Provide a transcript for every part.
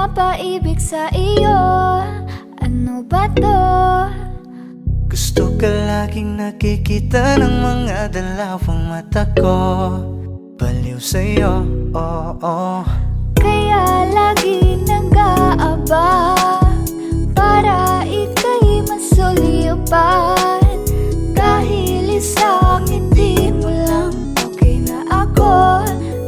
mapaibig sa iyo. Ano ba to? Gusto ka laging nakikita ng mga dalawang mata ko. Baliw sa'yo, oo. Kaya lagi nag-aabang para ika'y masulipan. Dahil isang ngiti mo lang, okay na ako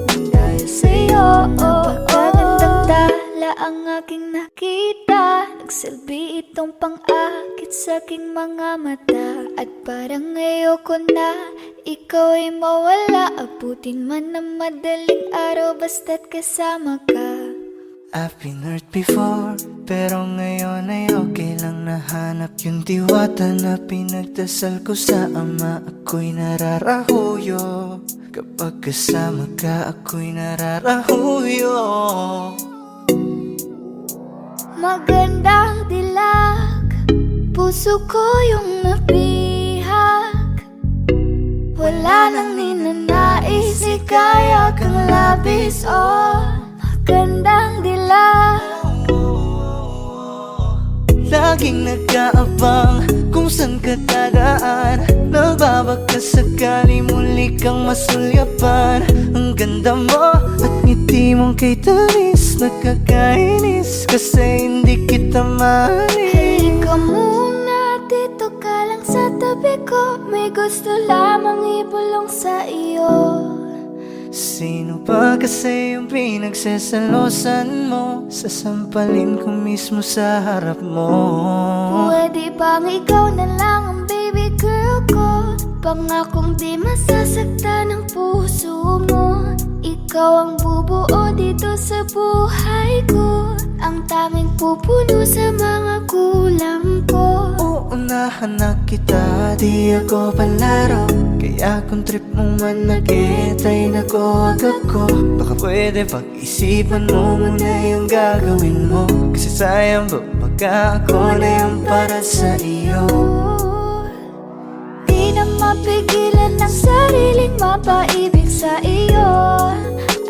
nang dahil sa'yo. Napakagandang tala ang aking nakita. Nagsilbi itong pang-akit sa aking mga mata. At parang ayoko na ikaw ay mawala. Abutin man ng madaling araw basta't kasama ka. I've been hurt before, pero ngayon ay okay lang. Nahanap yung diwata na pinagdasal ko sa ama. Ako'y nararahuyo kapag kasama ka, ako'y nararahuyo. Magandang dilag, puso ko yung nabihag. Wala nang ninanais, ikaya kang labis, oh. Magandang dilag. Laging nag-aabang kung saan ka dadaan. Nagbabaka sakali muli kang masulyapan. Ang ganda mo at ngiti mong kay tamis. Nakakainis kasi hindi kita mahalin. Halika muna, dito ka lang sa tabi ko. May gusto lamang ibulong sa iyo. Sino ba kasi yung pinagsasalosan mo? Sasampalin ko mismo sa harap mo. Pwede bang ikaw na lang ang baby girl ko? Pangakong di masasaktan ang puso mo. Ikaw ang bubuo dito sa buhay ko. Ang tanging pupuno sa mga kulang ko. Uunahan na kita, di ako palaro. Kaya kung trip mo man nag-etay na ko agad ko. Baka pwede pag-isipan mo muna yung gagawin mo. Kasi sayang ba pagka ako na yung para sa iyo. Di na mapigilan ang sariling mapaibig sa iyo.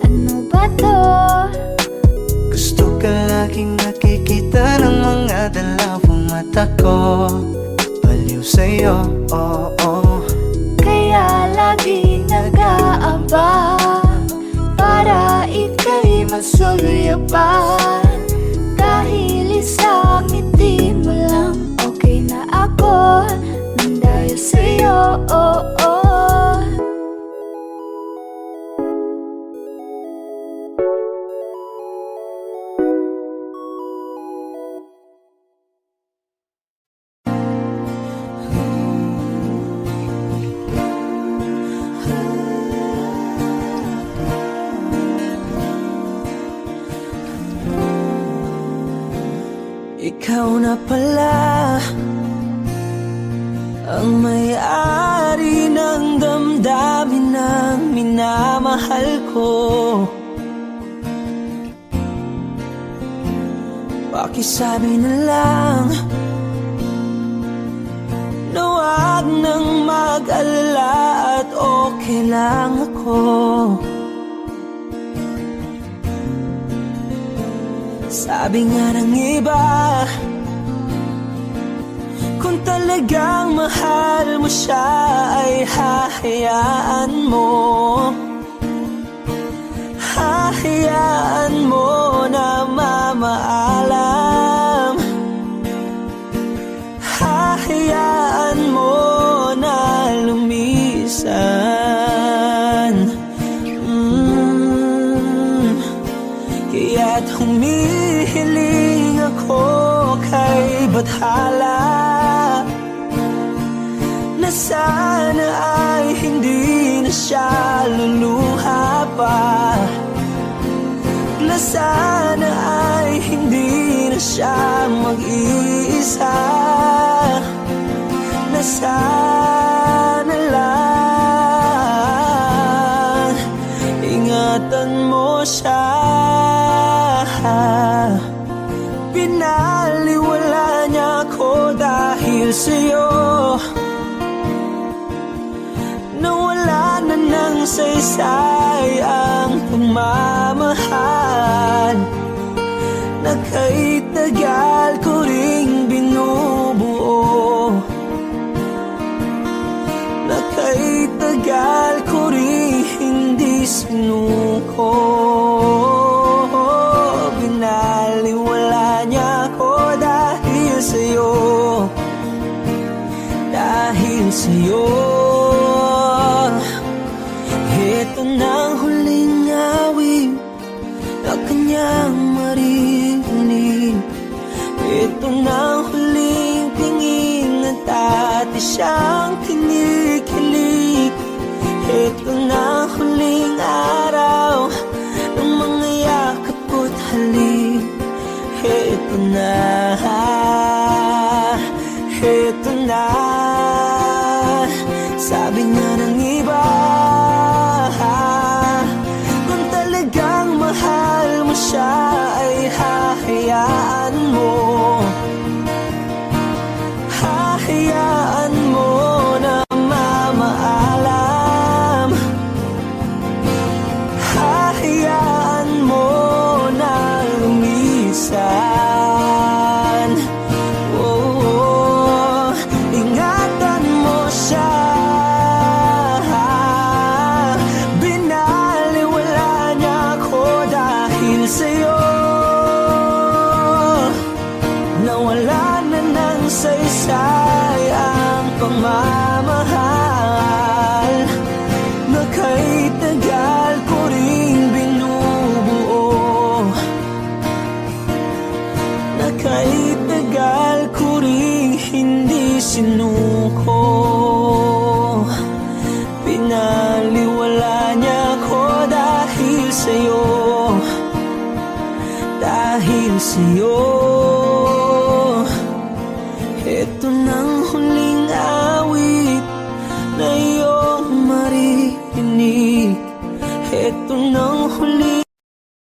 Ano ba to? Gusto ka laging nakikita ng mga dalawang mata ko. Baliw sa'yo, oo. Kaya lagi nag-aabang para ika'y masulyapan. Dahil isang ngiti mo lang, okay na ako nang dahil sa'yo, oo. Ikaw na pala ang may-ari ng damdamin ng minamahal ko. Pakisabi na lang na wag nang mag-alala at okay lang ako. Sabi nga ng iba, kung talagang mahal mo siya ay hahayaan mo. Hahayaan mo na mamaalam. Hahayaan mo na lumisan. Kaya't humihiling ako kay Bathala na sana ay hindi na siya luluha pa. Na sana ay hindi na siya mag-iisa. Na sana lang ingatan mo siya. Pinaliwala niya ako dahil sa'yo. Nawala na ng saysay ang pagmamahal. kay tagal ko ring binubuo, na kay tagal ko ring hindi sinuko. Binaliwala niya ako dahil sa'yo, dahil sa'yo. Ito na ang huling awit na kanyang marinig. Ito na ang huling tingin at dati siyang kinikilig. Ito na ang huling araw ng mga yakap ko't halik. Ito na, ito na. Sabi niya ng iba, kung talagang mahal mo siya ay hahayaan mo, hahayaan mo na mamaalam, hahayaan mo na lumisan. Oh, ingatan mo siya. Binaliwala niya ako dahil sa'yo, nawala na ng saysay ang pagmamahal na kay tagal ko ring binubuo, na kay tagal ko ring hindi sinuko. Pinaliwala niya ako dahil sa'yo, dahil sa'yo. Ito nang huling awit na iyong marinig. Ito nang huling.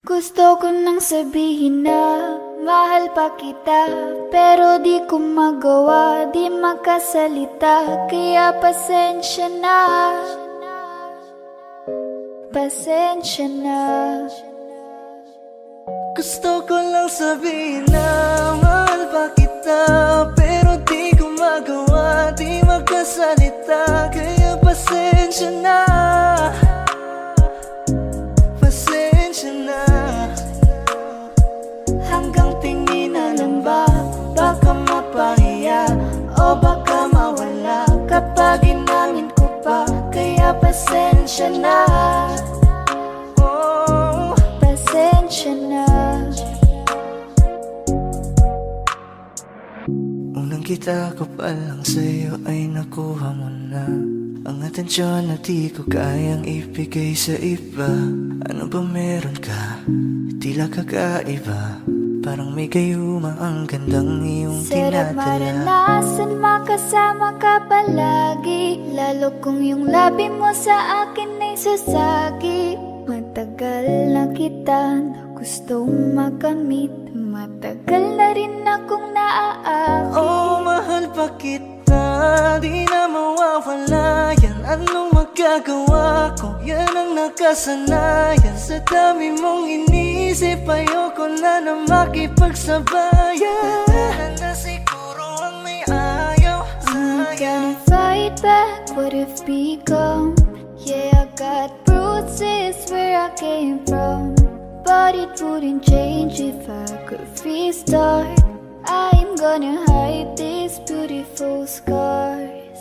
Gusto ko nang sabihin na mahal pa kita, pero di ko magawa, di makasalita. Kaya pasensya na, pasensya na. Gusto ko lang sabihin na mahal pa kita, pero di ko magawa, di magkasalita. Kaya pasensya na, pasensya na. Hanggang tingin na lang ba, baka mapahiya o baka mawala kapag inamin ko pa. Kaya pasensya na, oh, Pasensya na. unang kita ko pa lang sa'yo ay nakuha mo na ang atensyon na di ko kayang ibigay sa iba. Ano ba meron ka? Tila kakaiba, parang may gayuma ang gandang iyong Sarap tinatala. maranasan, makasama ka palagi, lalo kung yung labi mo sa akin ay sasagi. Matagal na kita na gustong makamit, matagal na rin akong naaakit. Oh, mahal pa kita, di na mawawala yan. Anong magagawa ko? Yan ang nakasanayan. Sa dami mong inisip, ayoko na na makipagsabayan. Tatanan na siguro ang may ayaw I'm sa'yo. gonna fight back what if become. Yeah, I got bruises where I came from, but it wouldn't change if I could restart. I'm gonna hide these beautiful scars.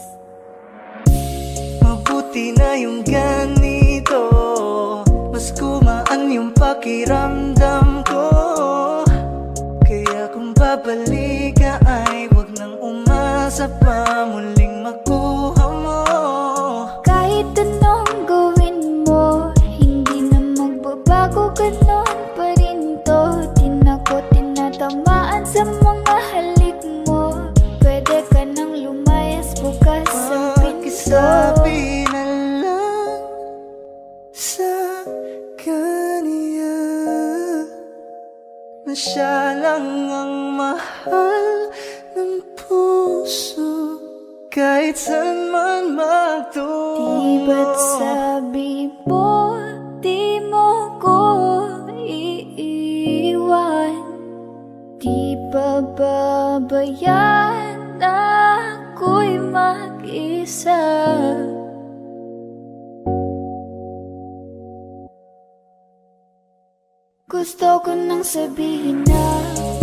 Mabuti na yung ganito, mas gumaan yung pakiramdam ko. Kaya kung babalik ka ay wag nang umasa pa muling makuha mo. Kahit anong gawin mo, hindi na magbabago, ganon pa rin to. Di na ko tinatamaan sa mga halik mo. Pwede ka nang lumayas, bukas ang pinto. Pakisabi na lang sa kanya na siya lang ang mahal ng puso, kahit saan man magtungo. Di ba't sabi mo, di mo ko iiwan? pababayaan na ako'y mag-isa. Gusto ko nang sabihin na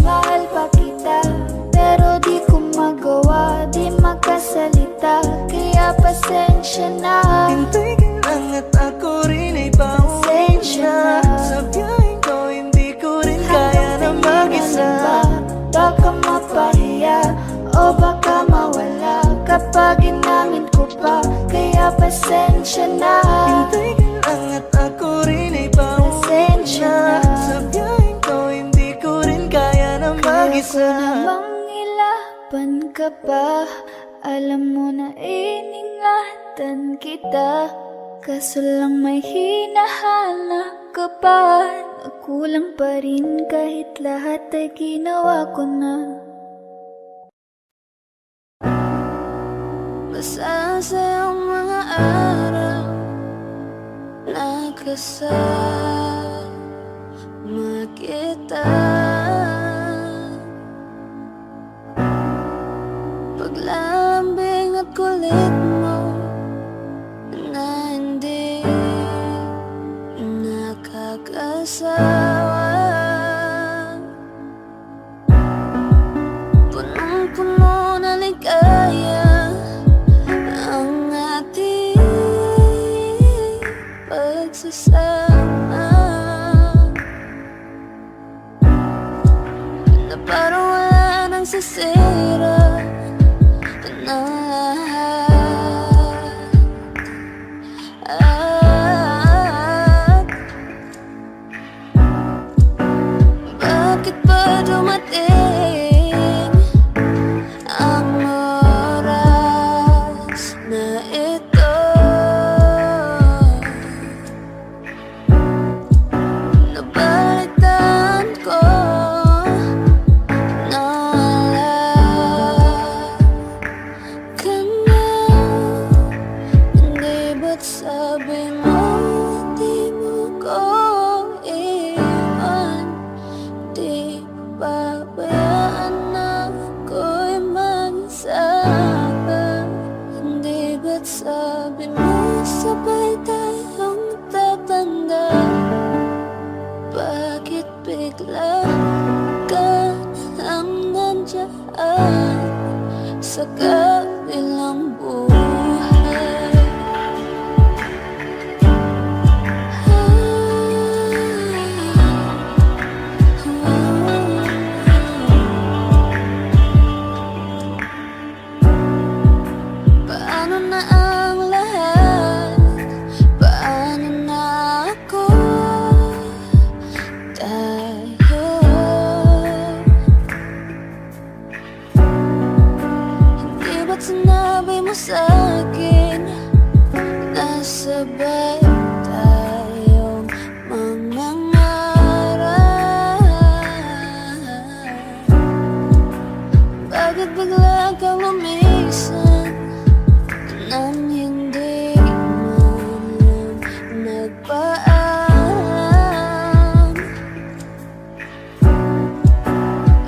mahal pa kita, pero di ko magawa, di makasalita, kaya pasensya na. Hintay ka lang at ako rin ay pauwi na. Sa biyaheng ko hindi ko rin kaya na mag-isa. Baka mapahiya o baka mawala kapag inamin ko pa, kaya pasensya na. Hintay ka lang at ako rin ay pauwi na. Sa biyaheng ko hindi ko rin kaya na mag-isa. Kaya ko namang ilaban ka pa, alam mo na iningatan kita, kaso lang may hinahanap ka pa. Nagkulang pa rin kahit lahat ay ginawa ko na. Basta sa'yong mga araw nakasama kita. Paglambing at kulit mo na hindi nakakasawa, punong-puno na ligaya ang ating pagsasama, na parang wala nang sisira na lahat. Bakit ba dumating ang oras na ito? Nabalitaan ko na ka na. Hindi ba't sabi mo di mo ko iwan? Di pabayaan na ako'y mag-isa. Hindi ba't sabi mo sabay tayong tatanda? Bakit bigla ka lang nandiyan sa kabilang buhay? Paano na ang lahat? Paano na ako? Tayo hindi ba't sinabi mo sa'kin na sabay tayong mangangarap? Bakit bigla kang lumisan nang hindi mo lang nagpaalam?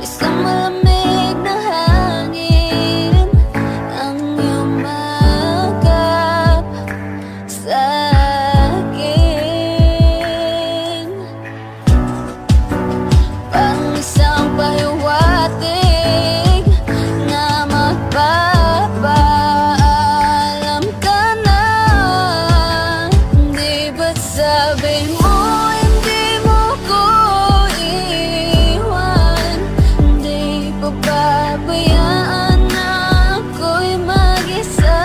Isang malamig na hangin ang iyong magap sa'kin, parang isang pahiwatig na magpapaalam ka na. Hindi ba't sabi mo hindi mo ko iwan? Hindi pa pabayaan na ako'y mag-isa?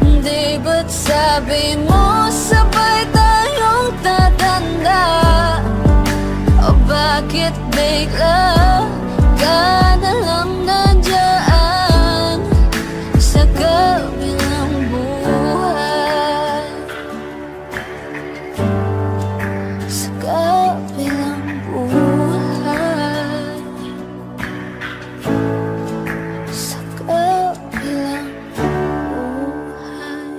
Hindi ba't sabi mo sabay tayong tatanda? O bakit bigla ka na lang nandiyan sa kabilang buhay? Sa kabilang buhay, sa kabilang buhay.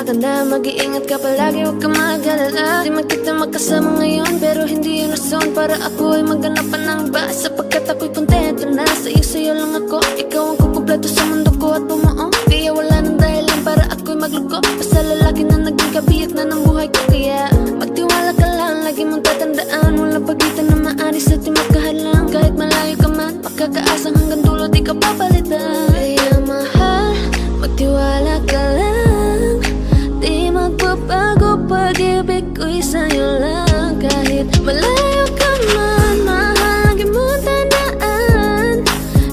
handa ka na, mag-iingat ka palagi, huwag ka mag-alala. Di man kita magkasama ngayon, pero hindi yun rason para ako ay maghanap pa ng iba. Sapagkat ako'y kontento na, sa'yo lang ako. Ikaw ang kukumpleto sa mundo ko at bumuo. Kaya wala nang dahilan para ako'y magluko. Basta lalaki na naging kabiyak na ng buhay ko. Kaya magtiwala ka lang, lagi mong tatandaan, walang pagitan na maaris at di magkahalang. Kahit malayo ka man, makakaasang hanggang dulo di ka papalitan. Kaya mahal, magtiwala ka lang, di magbabago, pag-ibig ko'y sa'yo lang. Kahit malayo ka man, mahal, lagi mong tandaan,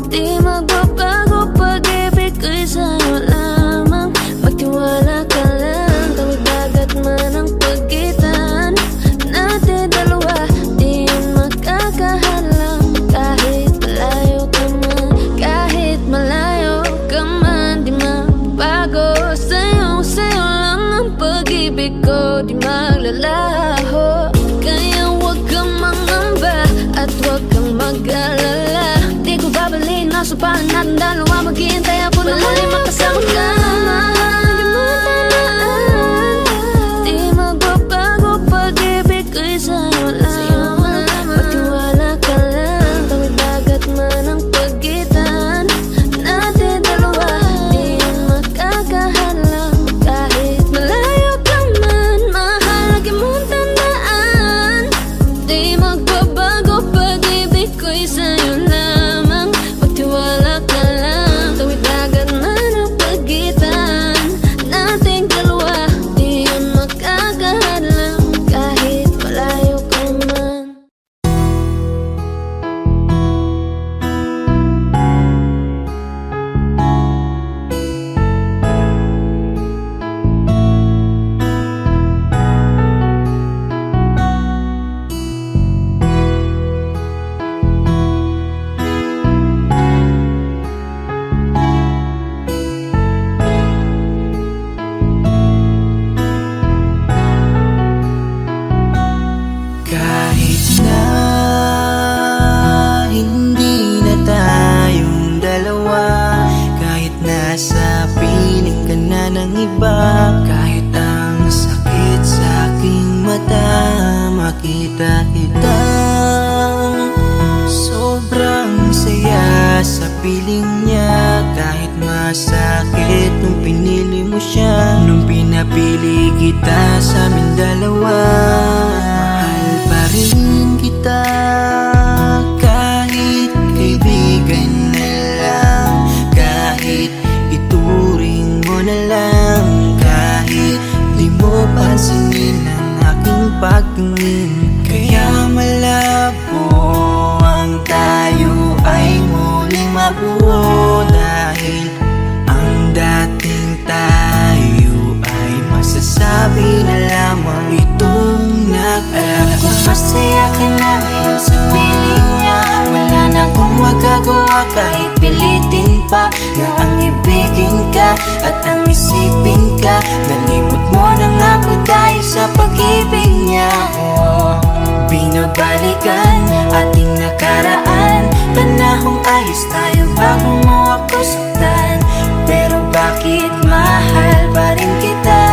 di magbabago, pag-ibig ko'y sa'yo lamang. Magtiwala ka lang, tawid dagat man ang pagitan natin dalawa, di yun makakahalang. Kahit malayo ka man, kahit malayo ka man, di magbago, sa'yo lang ang pag-ibig ko, di maglalaho. Kaya huwag kang mangamba at huwag kang mag-alala. Di ko babaliin na supahan natin dalawa, maghihintay ako na muli makasama ka. Mahal, di mo tandaan, di magbabago, pag-ibig ko'y sa'yo lamang. Magtiwala ka lang, tawid dagat man ang pagitan natin dalawa, di yun makakahalang. Kahit malayo ka man, mahal, lagi mong tandaan, di magbabago, pag-ibig ko'y sa'yo lamang. Magtiwala ka lang, tawid dagat man ang pagitan nating dalawa, di yun makakahalang. Kahit malayo ka man. Kahit na hindi na tayong dalawa, kahit nasa piling ka na ng iba, kahit ang sakit sa aking mata, makita kita. Sobrang saya sa piling niya, kahit masakit nung pinili mo siya, nung pinapili kita sa amin dalawa. Mahal pa rin kita, kahit kaibigan na lang, kahit ituring mo na lang, kahit di mo pansinin ang aking pagtingin. Kaya malabo ang tayo ay muling mabuo, dahil ang dating tayo ay masasabi na lamang itong nag-alam ko. Masaya ka na ngayon sa piling niya, wala na akong magagawa kahit pilitin pa na ang ibigin ka at ang isipin ka. Nalimot mo na nga ako dahil sa pag-ibig niya. Binabalikan ating nakaraan, panahong ayos tayo bago mo ako saktan. Pero bakit mahal pa rin kita,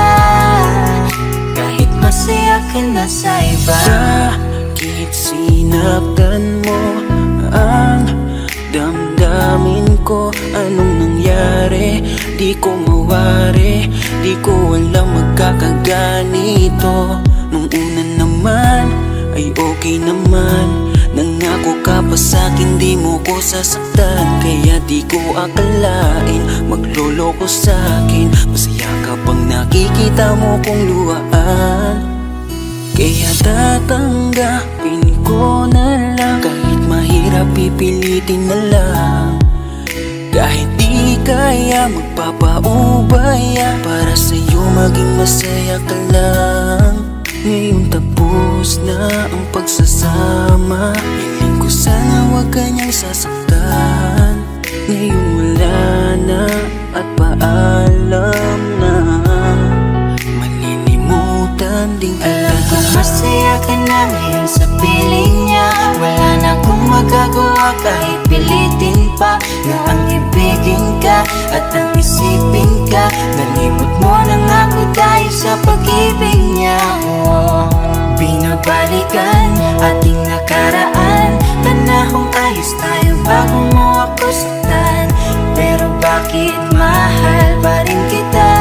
kahit masaya ka na sa iba? Bakit sinaktan mo ang damdamin ko? Anong nangyari? Di ko mawari, di ko alam magkakaganito. Nung una naman ay okay naman, nangako ka pa sa'kin di mo ko sasaktan. Kaya di ko akalain magloloko sa'kin, masaya ka bang nakikita mo kong luhaan. Kaya tatanggapin ko na lang, kahit mahirap pipilitin na lang. Kahit di kaya magpapaubaya, para sa'yo maging masaya ka lang. Ngayon tapos na ang pagsasama, hiling ko sana huwag kanyang sasaktan. Ngayon wala na at paalam na, malilimutan ding alam ko. Masaya ka na ngayon sa piling niya, wala na akong magagawa kahit pilitin pa na ang ibigin ka at ang isipin ka. Nalimot mo na nga ako dahil ating nakaraan. Panahong ayos tayo bago mo ako saktan. Pero bakit mahal pa rin kita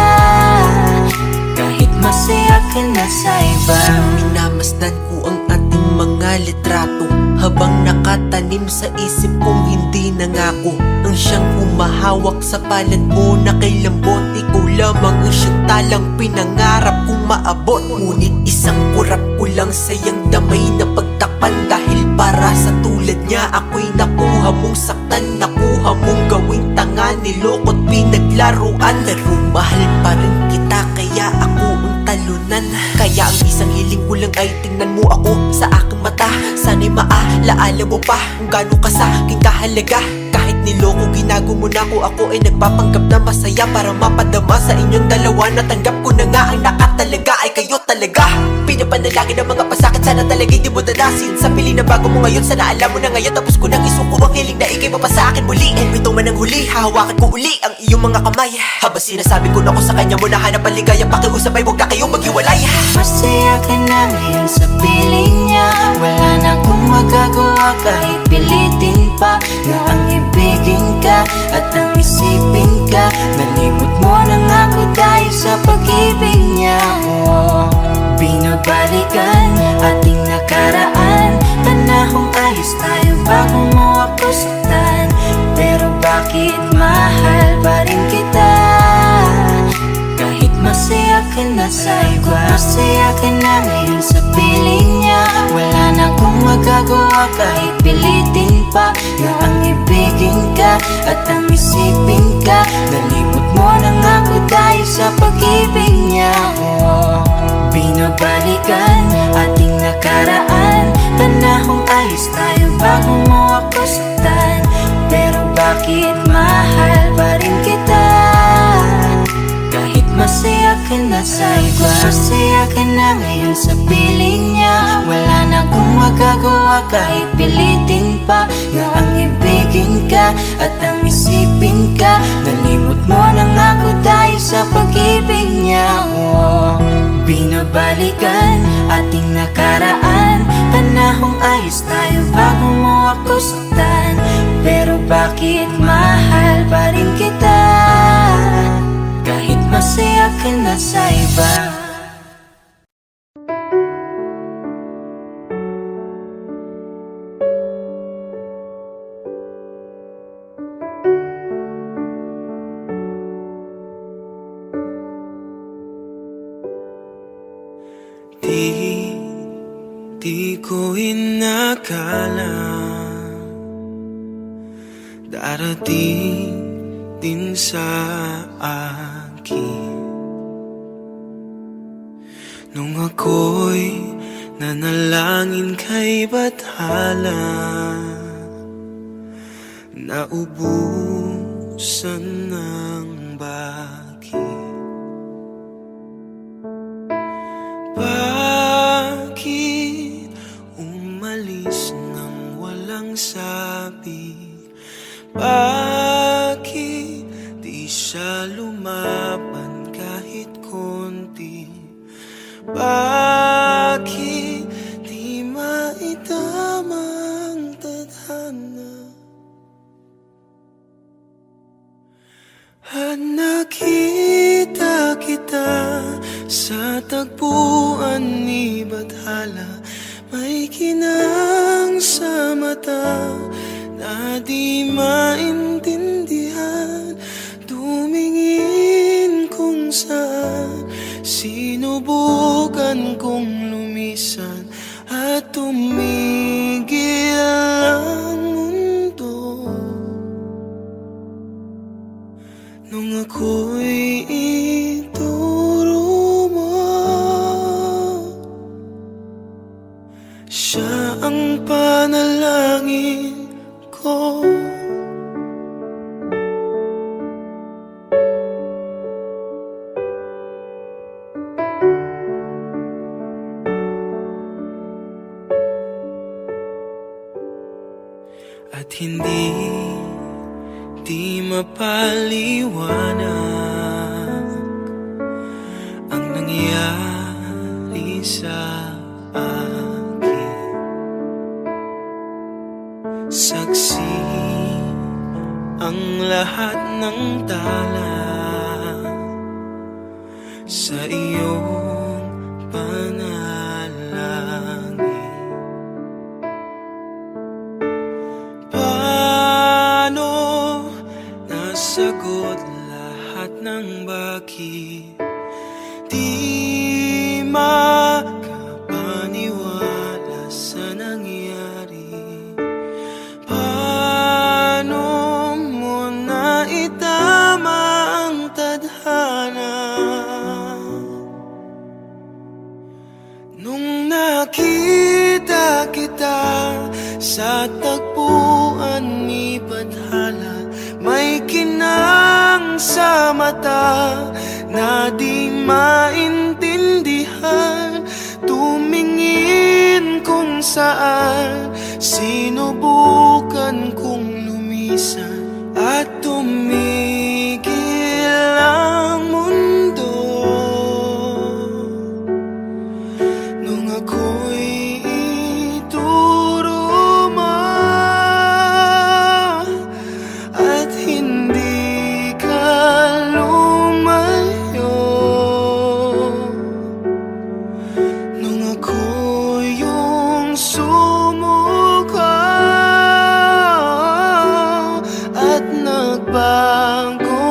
kahit masaya ka na sa iba? Minamasdan ko ang ating mga litrato habang nakatanim sa isip kong hindi nangako. Ang siyang humahawak sa palad mo na kay lambot. Ikaw lamang ang siyang talang pinangarap kong maabot. Ngunit isang kurap ko lang sayang damay na pagtakpan. Dahil para sa tulad niya ako'y nakuha mong saktan. Nakuha mong gawing tanga, nilokot pinaglaruan. Pero mahal pa rin kita kaya ako ang talunan. Kaya ang isang hiling ko lang ay tingnan mo ako sa aking mata. Sana'y maalaala mo pa kung gaano ka sa aking kahalaga. Kahit niloko ginago mo na ako ay nagpapanggap na masaya para mapadama sa inyong dalawa. Natanggap ko na nga ang nakatalaga ay kayo talaga. Pinapanalangin ang mga pasakit, sana talaga'y di mo dadasin. Sa piling na bago mo ngayon, sana alam mo na ngayon. Tapos ko nang isuko ang hiling na ikay pa sa akin muli. Kung ito man ang huli, hahawakan ko uli ang iyong mga kamay. Habang sinasabi ko na ko sa kanya mo na hanap ang ligaya, pakiusap ay huwag na kayong maghiwalay. Masaya ka na ngayon sa piling niya. Wala na akong magagawa kahit pilitin pa na ang ibigin ka at ang isipin ka. Nalimot mo na nga ako dahil sa pag-ibig niya. Binabalikan ating nakaraan. Panahong ayos tayo bago mo ako saktan. Pero bakit mahal pa rin kita kahit masaya ka na sa iba? Masaya ka na ngayon sa piling niya. Wala na akong magagawa kahit pilitin pa na ang ibigin ka at ang isipin ka. Nalimot mo na nga ako dahil sa pag-ibig niya. Binabalikan ating nakaraan. Panahong ayos tayo bago mo ako saktan. Pero bakit mahal pa rin kita kahit masaya ka na sa iba? Masaya ka na ngayon sa piling niya. Wala na akong magagawa kahit pilitin pa na ang ibigin ka at ang isipin ka. Nalimot mo na nga ako dahil sa pag-ibig niya. Binabalikan ating nakaraan. Panahong ayos tayo bago mo ako saktan. Pero bakit mahal pa rin kita kahit masaya ka na sa iba? Di ko inakala darating din sa akin nung ako'y nanalangin kay Bathala. Naubusan ng bakit. Bakit umalis nang walang sabi? Bakit di siya lumaban kahit konti? Bakit di maitamang tadhana? At nakita kita sa tagpuan ni Bathala. May kinang sa mata na di maintindihan. Tumingin kung saan sinubukan kong lumisan at tumigil ang mundo. Nung ako'y ituro mo, siya ang panalangin ko. At hindi mapaliwanag ang nangyari sa akin. saksi ang lahat ng tala sa iyong panalangin. Paano nasagot lahat ng bakit di makapaniwala sa nangyari? Paano mo naitama ang tadhana nung nakita kita sa tagpuan ni Badhala? May kinang sa mata na di maintindihan, tumingin kung saan, sinubukan kong lumisan at tumigil ang mundo nung ako'y ituro mo at hindi ka lumayo. Nung ako yung sumuko at nagbago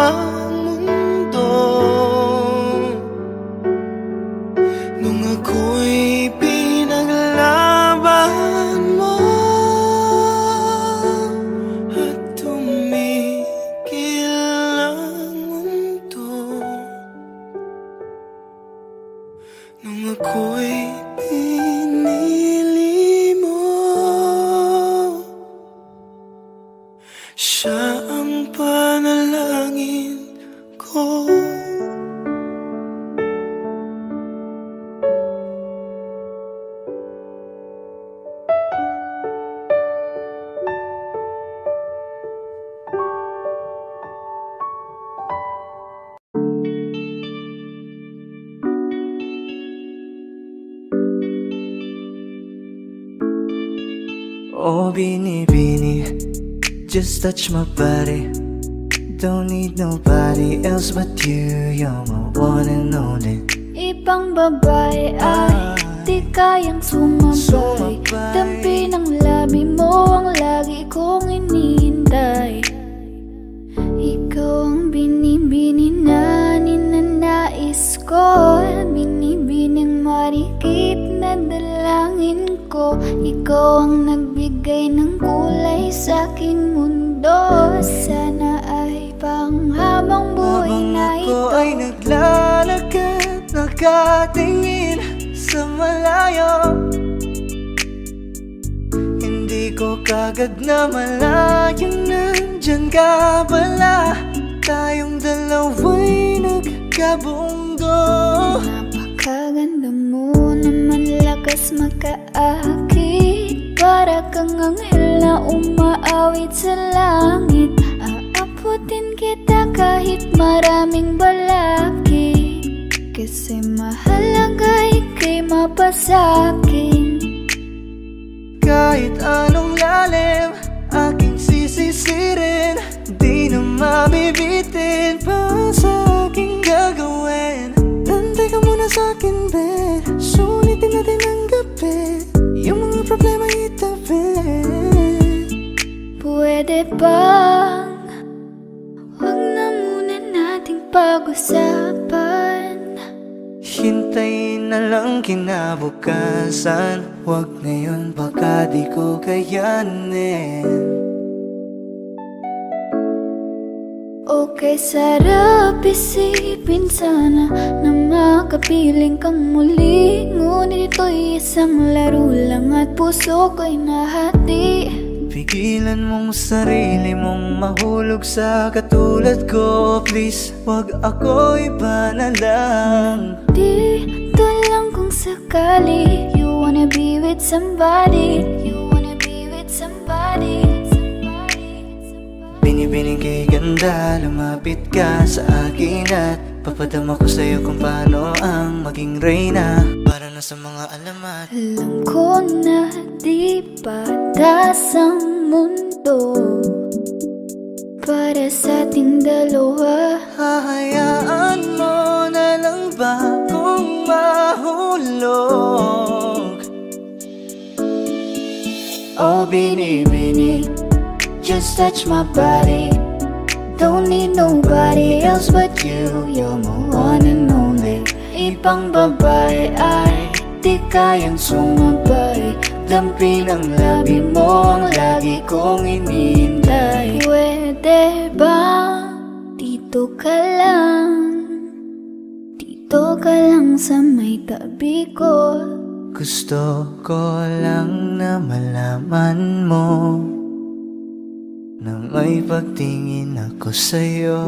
ang mundo, nung ako'y pinaglaban mo at tumigil ang mundo, nung ako'y pinili mo. Siya ang panalangin ko. Oh, Bini, just touch my body. Don't need nobody else but you. You're my one and only. Ibang babae ay di kayang sumabay. Dampi ng labi mo ang lagi kong inihintay. Ikaw ang binibini na ninanais ko, binibining marikit na dalangin ko. Ikaw ang nagbigay ng kulay sa aking mundo. Sana ay panghabang buhay Habang na ako ito. ay naglalakad, nakatingin sa malayo, hindi ko kagad na malayang nandyan ka pala. Tayong dalawa'y nagkabunggo. Napakaganda mo naman, lakas makaakit. Para kang anghel na umaawit sa langit. Aabutin kita kahit maraming balakid, kasi mahalaga ika'y mapasakin. Kahit anong lalim, aking sisisirin, di na mabibitin pa sa aking gagawin. Tantay ka muna sa'kin, be, sulitin natin ang gabi, yung mga problema itabi. Pwede bang huwag na muna nating pag-usapan? Hintayin na lang kinabukasan, wag ngayon baka di ko kayanin. Okay, sarap isipin sana na makapiling kang muli. Ngunit ito'y isang laro lang at puso ko'y nahati. Pigilan mong sarili mong mahulog sa katulad ko. Please, wag ako'y ba na lang. Dito lang kung sakali you wanna be with somebody, you wanna be with somebody. Binibining kay ganda, lumapit ka sa akin at Papadama ko sa'yo kung paano ang maging reyna, para na sa mga alamat. Alam ko na di patas ang mundo para sa ating dalawa. Hahayaan mo na lang ba kung mahulog? Oh, bini, just touch my body. Don't need nobody else but you. You're my one and only. Ibang babae ay di kayang sumabay. Dampi ng labi mo ang lagi kong inihintay. Pwede ba dito ka lang? Dito ka lang sa may tabi ko. Gusto ko lang na malaman mo na may pagtingin ako sa'yo.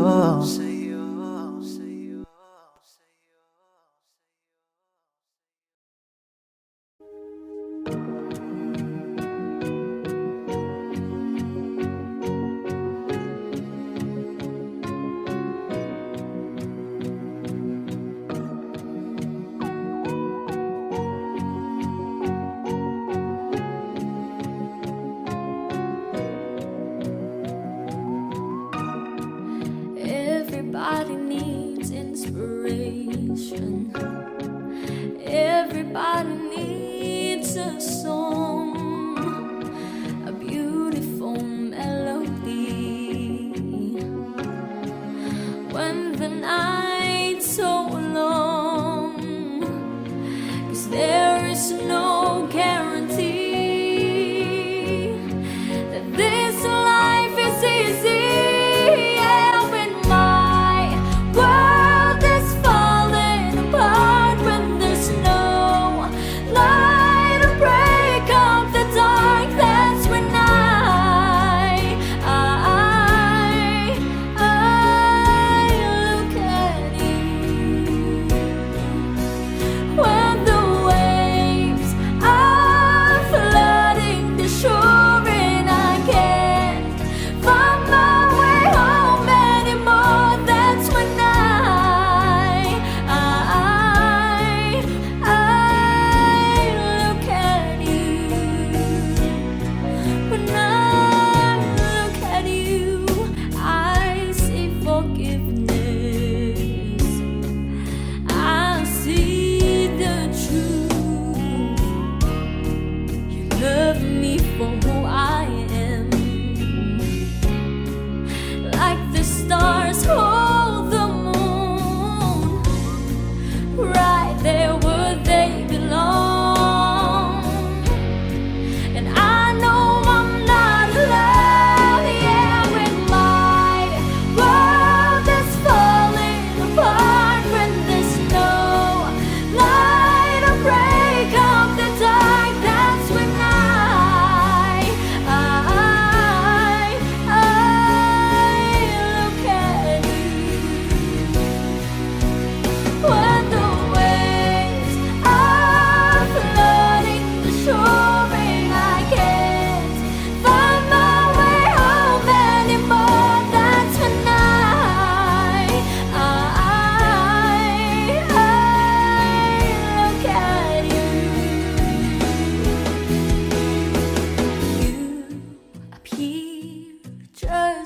Everybody needs inspiration. Everybody needs a song, a beautiful melody. When the night's so long, 'cause there is no guarantee that this life is easy.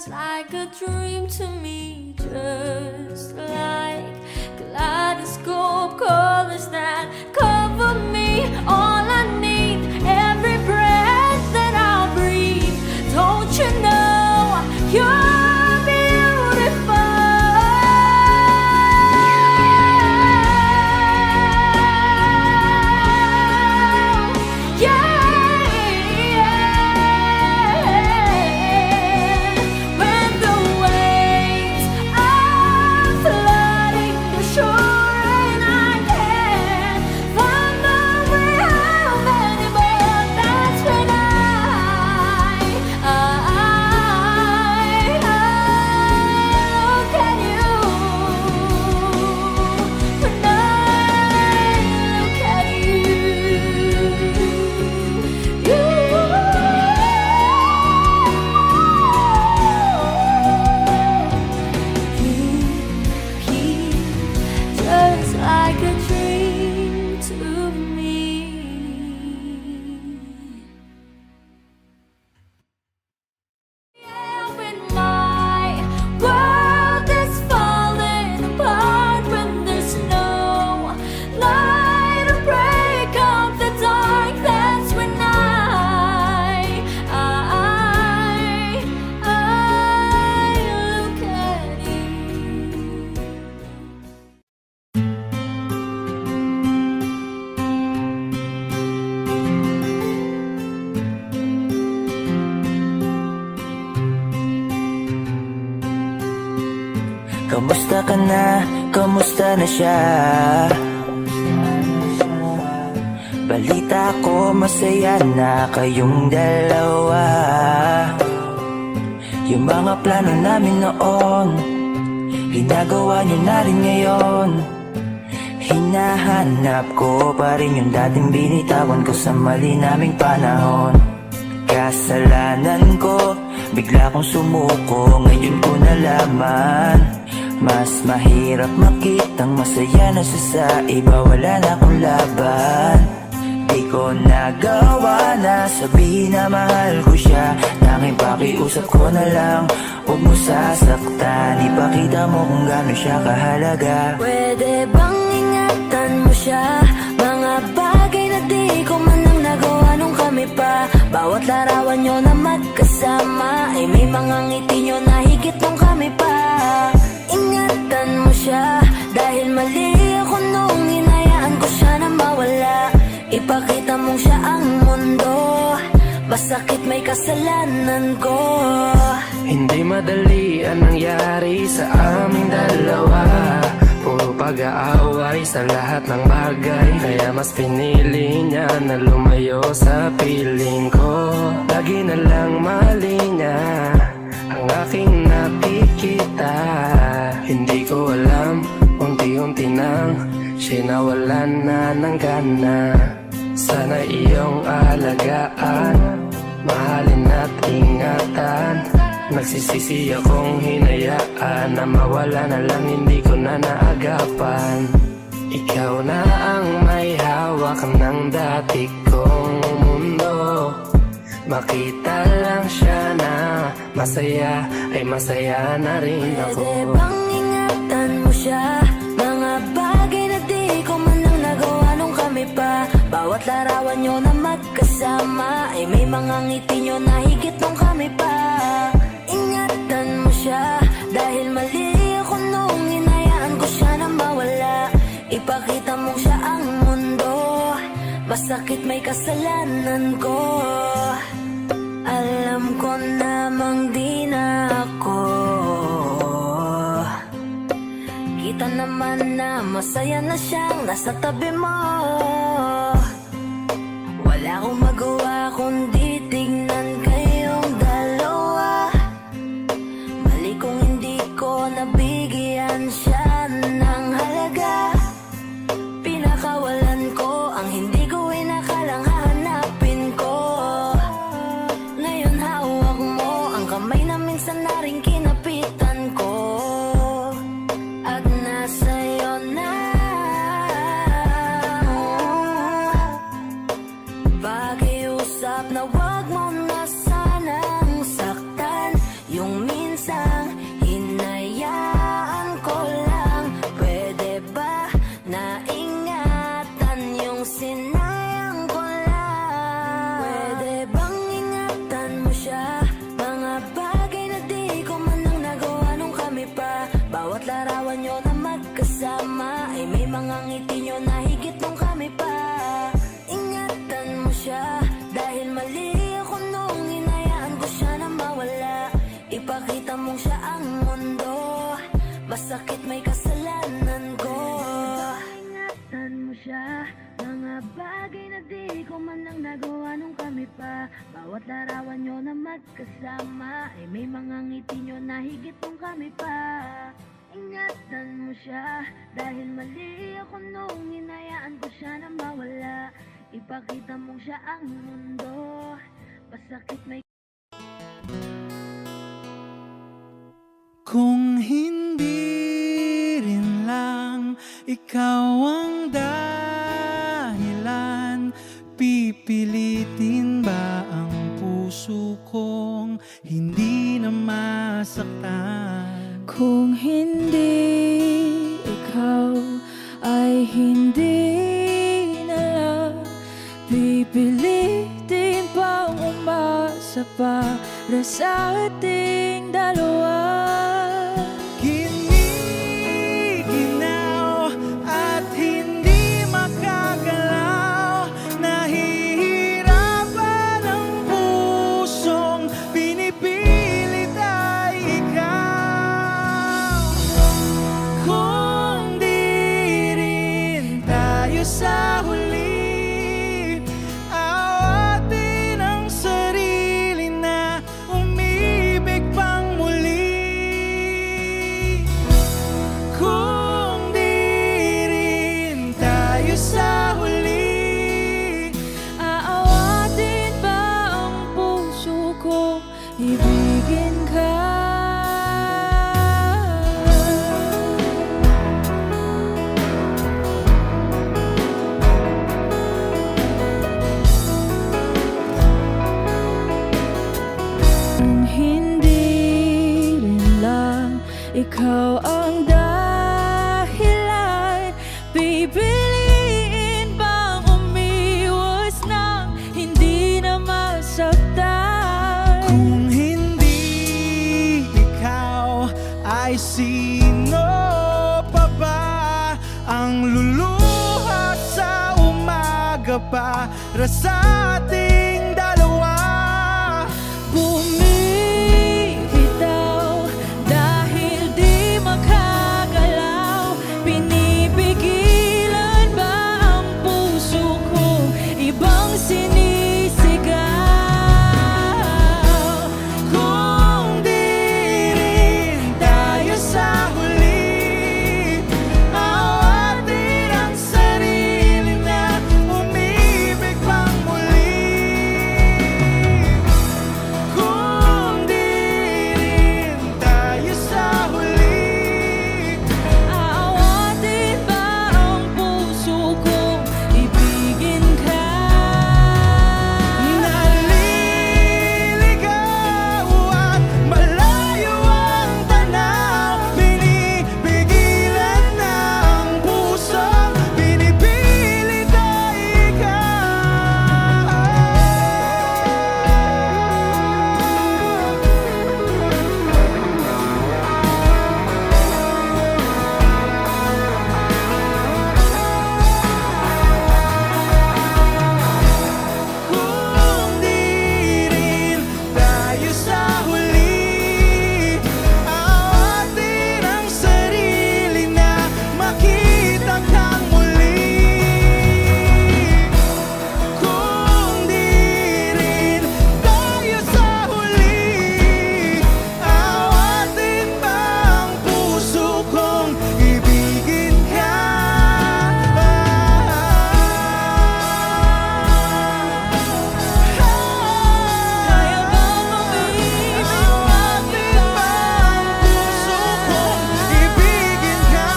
Like a dream to me, just like kaleidoscope colors that cover me. All I need, every breath that I breathe. Don't you know you're beautiful? Yeah. When the waves are Kamusta ka na? Kamusta na siya? Balita ko masaya na kayong dalawa. Yung mga plano namin noon, ginagawa niyo na rin ngayon. Hinahanap ko pa rin yung dating binitawan ko sa mali naming panahon. Kasalanan ko, bigla kong sumuko, ngayon ko nalaman. Mas mahirap makitang masaya na siya sa iba, wala na akong laban. Di ko nagawa na sabihin na mahal ko siya. Tanging pakiusap ko na lang, huwag mo sasaktan. Ipakita mo kung gaano siya kahalaga. Pwede bang ingatan mo siya? Mga bagay na di ko man lang nagawa nung kami pa. Bawat larawan nyo na magkasama ay may mga ngiti nyo na higit nung kami pa. Ingatan mo siya dahil mali ako nung hinayaan ko siya na mawala. Ipakita mong siya ang mundo, masakit may kasalanan ko. Hindi madali ang nangyari sa aming dalawa. Puro pag-aaway sa lahat ng bagay, kaya mas pinili niya na lumayo sa piling ko. Lagi na lang mali niya ang aking nakikita. Hindi ko alam, unti-unti nang siya nawalan na ng gana. Sana iyong alagaan, mahalin at ingatan. Nagsisisi akong hinayaan na mawala na lang, hindi ko na naagapan. Ikaw na ang may hawak ng dati kong mundo. Makita lang siya na masaya, ay masaya na rin ako. Pwede bang ingatan mo siya? Mga bagay na di ko man lang nagawa nung kami pa. Bawat larawan nyo na magkasama ay may mga ngiti nyo na higit nung kami pa. Ingatan mo siya dahil mali ako nung hinayaan ko siya na mawala. Ipakita mo siya ang mundo, masakit may kasalanan ko. Alam ko namang di na ako. Kita naman na masaya na siyang nasa tabi mo. Wala akong magawa kundi tignan kayong dalawa. Mali kung hindi ko nabigyan siya ng halaga. Pinakawalan ko ang hindi ko inakalang hahanapin ko. Ngayon hawak mo ang kamay na minsan na rin kinapitan ko. At nasa'yo na. Pakiusap na wag mo na sanang saktan. Yung minsang hinayaan ko lang. Pwede ba na ingatan yung sinayang ko lang? Pwede bang ingatan mo siya? Mga bagay na di ko man lang nagawa nung kami pa. Bawat larawan nyo na magkasama ay may mga ngiti nyo na higit nung kami pa. Ingatan mo siya dahil mali ako nung hinayaan ko siya na mawala. Ipakita mong siya ang mundo, masakit may kasalanan ko. Ingatan mo siya, mga bagay na di ko man lang nagawa nung kami pa. Bawat larawan nyo na magkasama ay may mga ngiti nyo na higit nung kami pa. Ingatan mo siya dahil mali ako nung hinayaan ko siya na mawala. Ipakita mong siya ang mundo, masakit may. Kung hindi rin lang ikaw ang dahilan, pipilitin ba ang puso kong hindi na masaktan? Kung hindi ikaw ay hindi na lang, pipilitin pang umasa para sa ating dalawa. Giniginaw at hindi makagalaw, nahihirapan ang pusong pinipilit ay ikaw. ang dahilan? Pipiliin bang umiwas nang hindi na masaktan? Kung hindi ikaw, ay sino pa ba ang luluha sa umaga para sa ating dalawa? Bumibitaw dahil di makagalaw. Pinipigilan ba ang puso kong ibang sinisigaw? Kung di rin tayo sa huli, awatin ang sarili na umibig pang muli. Kung di rin tayo sa huli, aawatin ba ang puso kong ibigin ka? Naliligaw at malayo ang tanaw. Pinipigilan ng puso, pinipilit ay Kung di rin tayo sa huli, awatin ang sarili na makita kang muli. Kung di rin tayo sa huli, awatin ba ang puso kong ibigin ka? Kaya bang umibig awatin ba ang puso kong ibigin ka?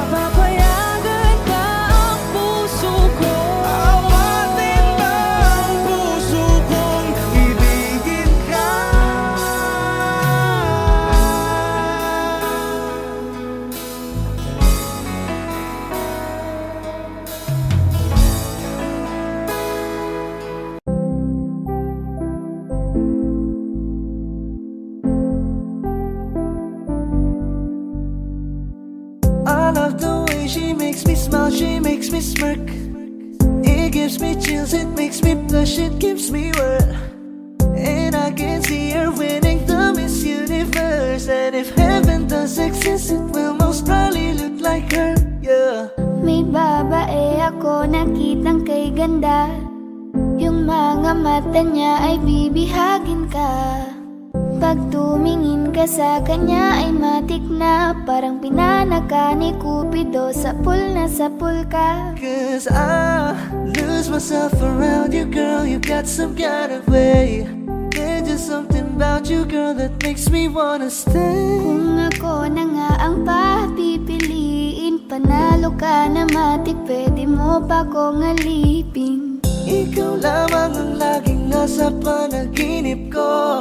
Papayagan ba ang puso ko? Awatin ba ang puso kong ibigin ka? I love the way she makes me smile, she makes me smirk. It gives me chills, it makes me blush, it gives me world. And I can see her winning the Miss Universe. And if heaven does exist, it will most probably look like her, yeah. May babae ako nakitang kay ganda. Yung mga mata niya ay bibihagin ka. Pag tumingin ka sa kanya ay matik na. Parang pinanaka ni Cupido, sapul na sapul ka. Cause I lose myself around you, girl. You got some kind of way. There's just something about you, girl, that makes me wanna stay. Kung ako na nga ang papipiliin, panalo ka na matik, pwede mo pa kong alipin. Ikaw lamang ang laging nasa panaginip ko.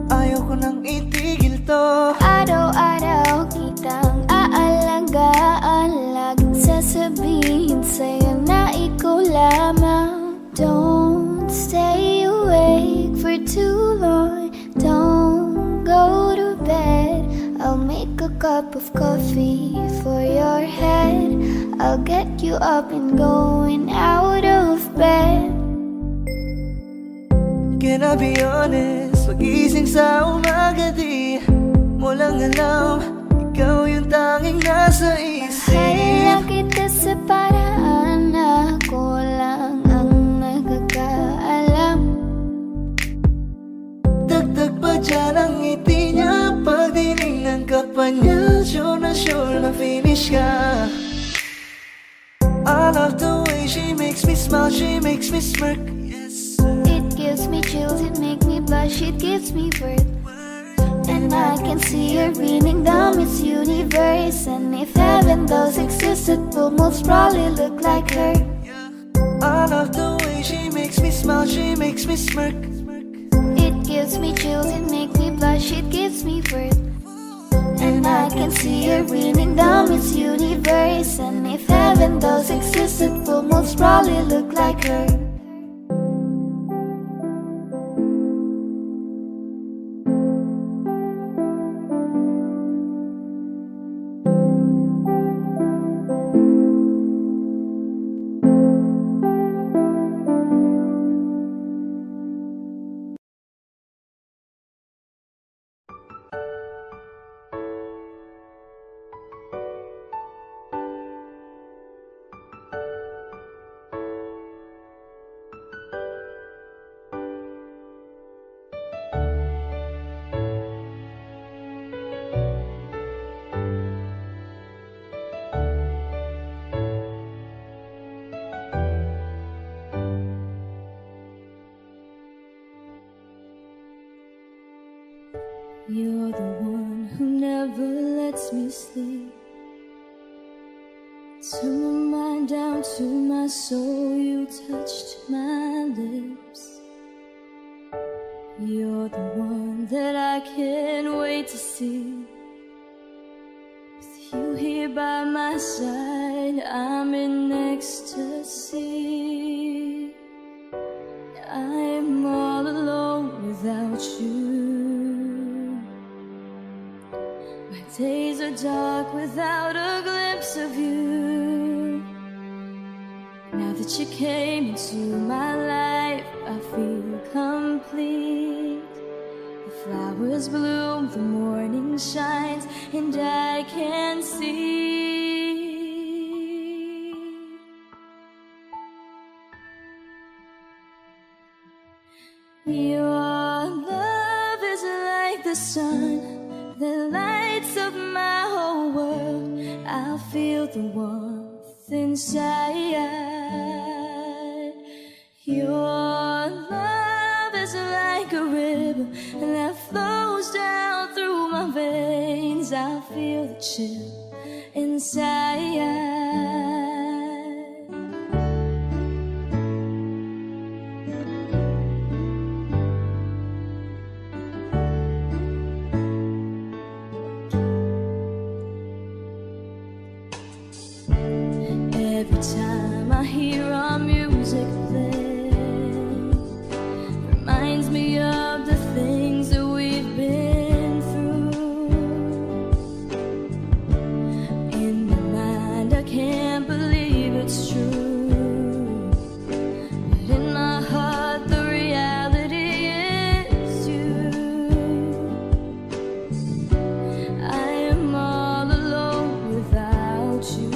Ayaw ko nang itigil to. Araw-araw kitang aalagaan, laging sasabihin sa'yo na ikaw lamang. Don't stay awake for too long, don't go to bed. I'll make a cup of coffee for your head. I'll get you up and going out of bed. Can I be honest? Pag-ising sa umaga di mo lang alam, ikaw yung tanging nasa isip. Mahal kita sa paraan na ako lang ang nagkakaalam. Dagdag pa dyan ang ngiti niya, pag dinignan ka pa niya, sure na finish ka. I love the way she makes me smile, she makes me smirk. It gives me chills, it makes me blush, it gives me worth. And I can see her winning the Miss Universe. And if heaven does exist, it will most probably look like her. I love the way she makes me smile, she makes me smirk. gives me chills, it makes me blush, it gives me worth. And I can see her raining down Miss Universe. And if heaven does exist, it will most probably look like her. You're the one who never lets me sleep. Turn my mind down to my soul, you touched my lips. You're the one that I can't wait to see. With you here by my side, I'm in ecstasy. I'm all alone without you. My days are dark without a glimpse of you. Now that you came into my life, I feel complete. The flowers bloom, the morning shines, and I can see. Your love is like the sun that lights up my whole world. I feel the warmth inside. Your love is like a river that flows down through my veins. I feel the chill inside. Every time I hear our music play, reminds me of the things that we've been through. In my mind I can't believe it's true, but in my heart the reality is you. I am all alone without you.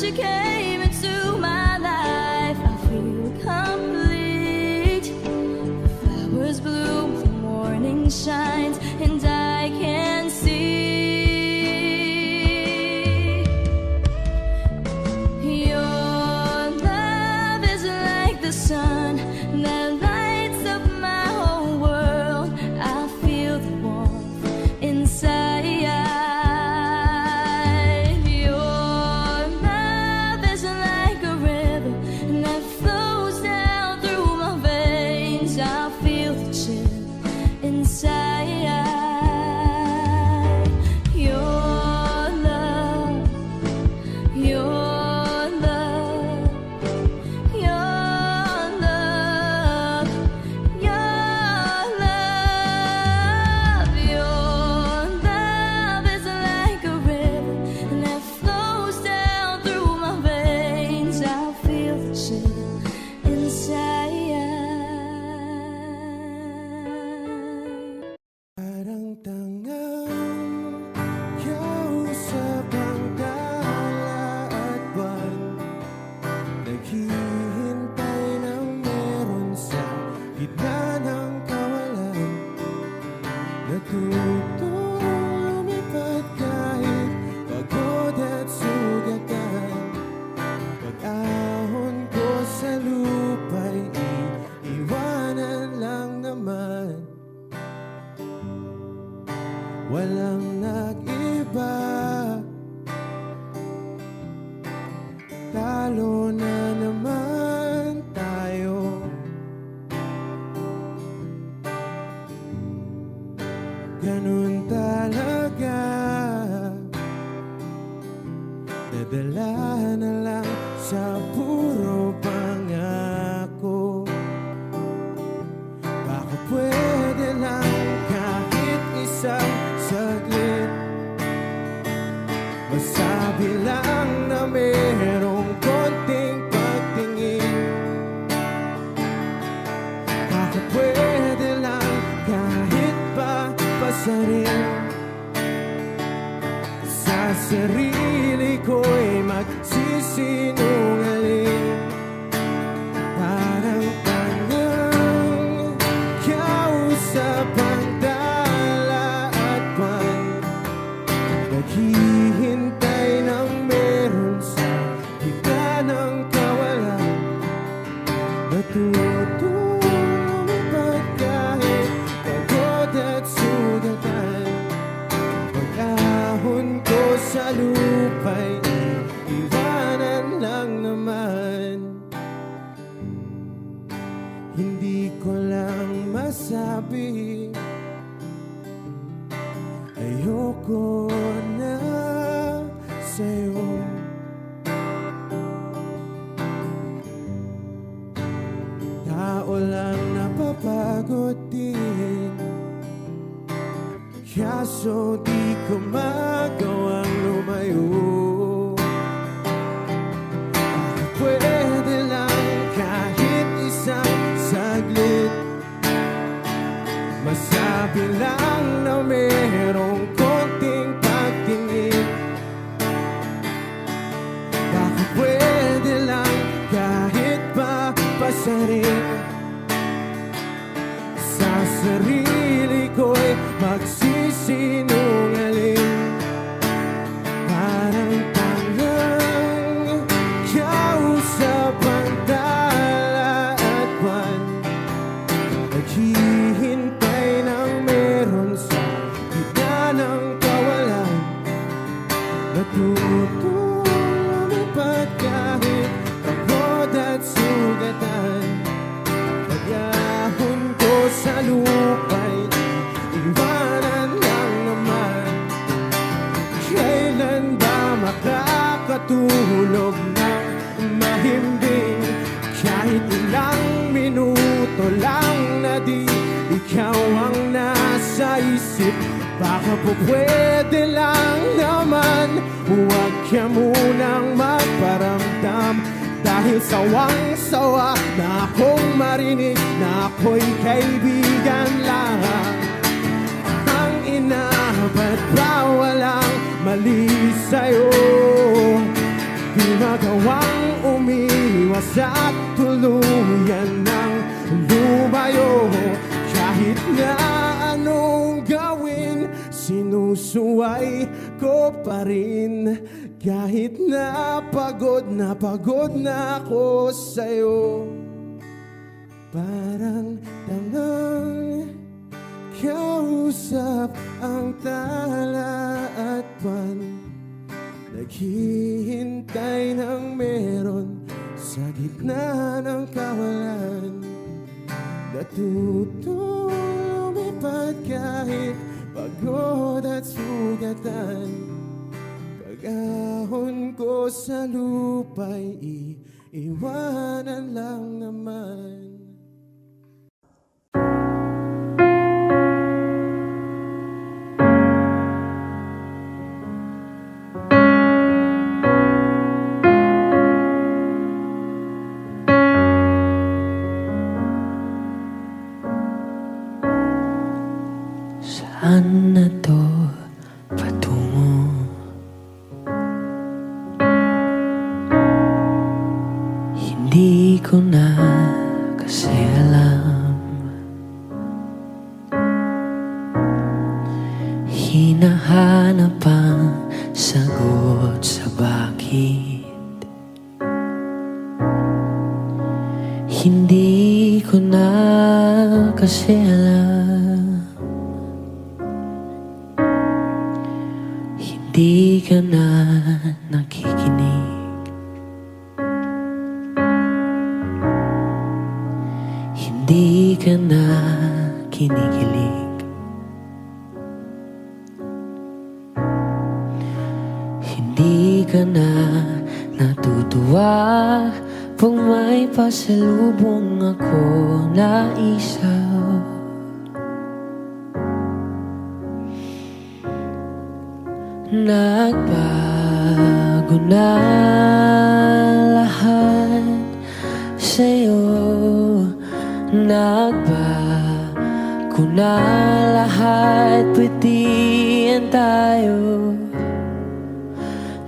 You came into my life, I feel complete. The flowers bloom, the morning shines, and I can see. Your love is like the sun that lights up my whole world. I feel the warmth inside. talo na naman tayo. Ganun talaga, nadala na lang sa puro pangako. Baka pwede lang kahit isang saglit, masabi lang na merong konting pagtingin. Baka pwede lang kahit pa pasarin, sa sarili ko'y magsisinungaling. Parang tangang kausap ang dala at buwan, naghihintay ng meron sa gitna ng kawalan. Natutulog kahit pagod at sugatan, pag-ahon ko sa lupa'y iwanan lang naman. Hindi ko lang masabi, ayoko na sa'yo. Tao lang napapagod din, kaso di ko magawang lumayo. Pwede lang kahit isang saglit, masabi lang na merong konting pagtingin. Baka pwede lang kahit pa pasarin, sa sarili ko'y magsisinungaling. Parang tangang kausap ang dala at buwan, naghihintay ng meron sa gitna ng kawalan. Natutulog kahit pagod at sugatan, pag-ahon ko sa lupa'y iwanan lang naman. Kailan ba makakatulog ng mahimbing, kahit ilang minuto lang na di ikaw ang nasa isip? Baka po pwede lang naman, huwag ka munang magparamdam, dahil sawang-sawa na akong marinig na ako'y kaibigan lang. Ang ina, ba't ba walang mali sa'yo? Di magawang umiwas at tuluyan ng lumayo. Kahit na anong gawin, sinusuway ko pa rin. Kahit na pagod na ako sa'yo. Parang tangang kausap ang tala at buwan, naghihintay ng meron sa gitna ng kawalan. Natutulumipad kahit pagod at sugatan, pag-ahon ko sa lupa'y iiwanan lang naman. Saan na to patungo? Hindi ko na kasi alam. Hinahanap ang sagot sa bakit. Hindi ko na kasi alam. Hindi ka na nakikinig. Hindi ka na natutuwa pag may pasalubong ako na isaw. Nagbago na lahat sa'yo. Nagbago na lahat, pwedihan tayo.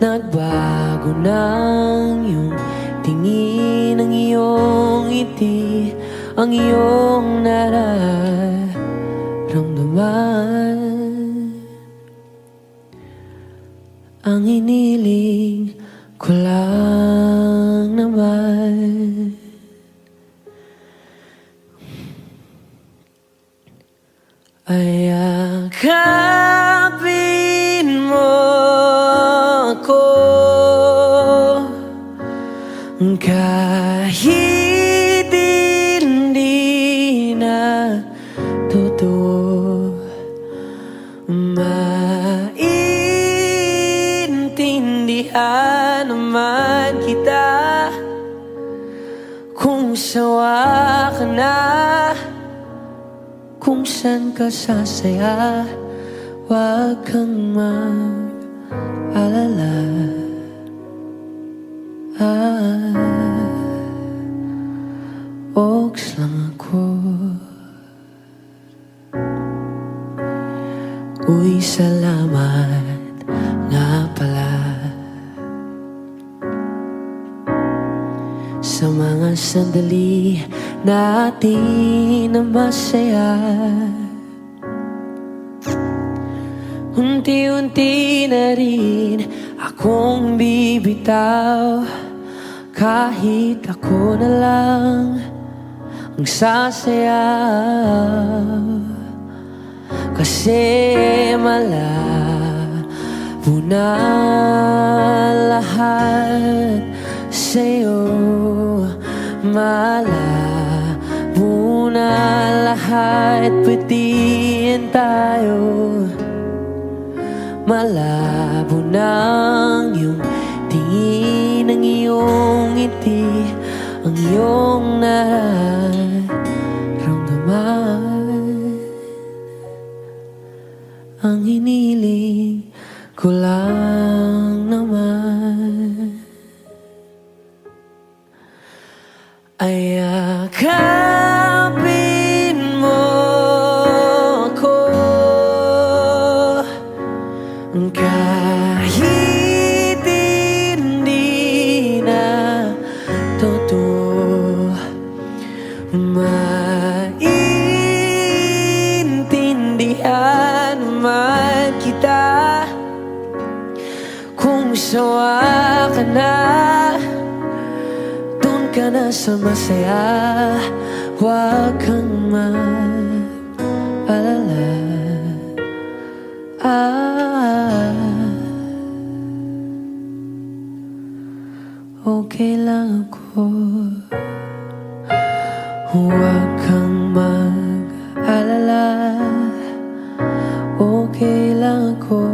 Nagbago na ang iyong tingin, ang iyong ngiti, ang iyong nararamdaman. Ang iniling ko lang naman ay yakapin mo ako kahit hindi na totoo. Maintindihan naman kita kung sawa ka na, kung saan ka sasaya. Huwag kang mag-alala. Oaks lang ako. Uy, salamat nga pala sa mga sandali natin na masaya. Unti-unti na rin akong bibitaw, kahit ako na lang ang sasayaw. Kasi malabo na lahat sa'yo. Malabo na lahat, pwedihan tayo. Malabo na ang iyong tingin, ang iyong ngiti, ang iyong nararamdaman. Ang hiniling ko lang naman ay yakapin mo ako kahit hindi na totoo. Maintindihan naman kita kung sawa ka na, dun ka na sa masaya. Huwag kang mag-alala. Okay lang ako. Huwag kang mag-alala. Okay lang ako.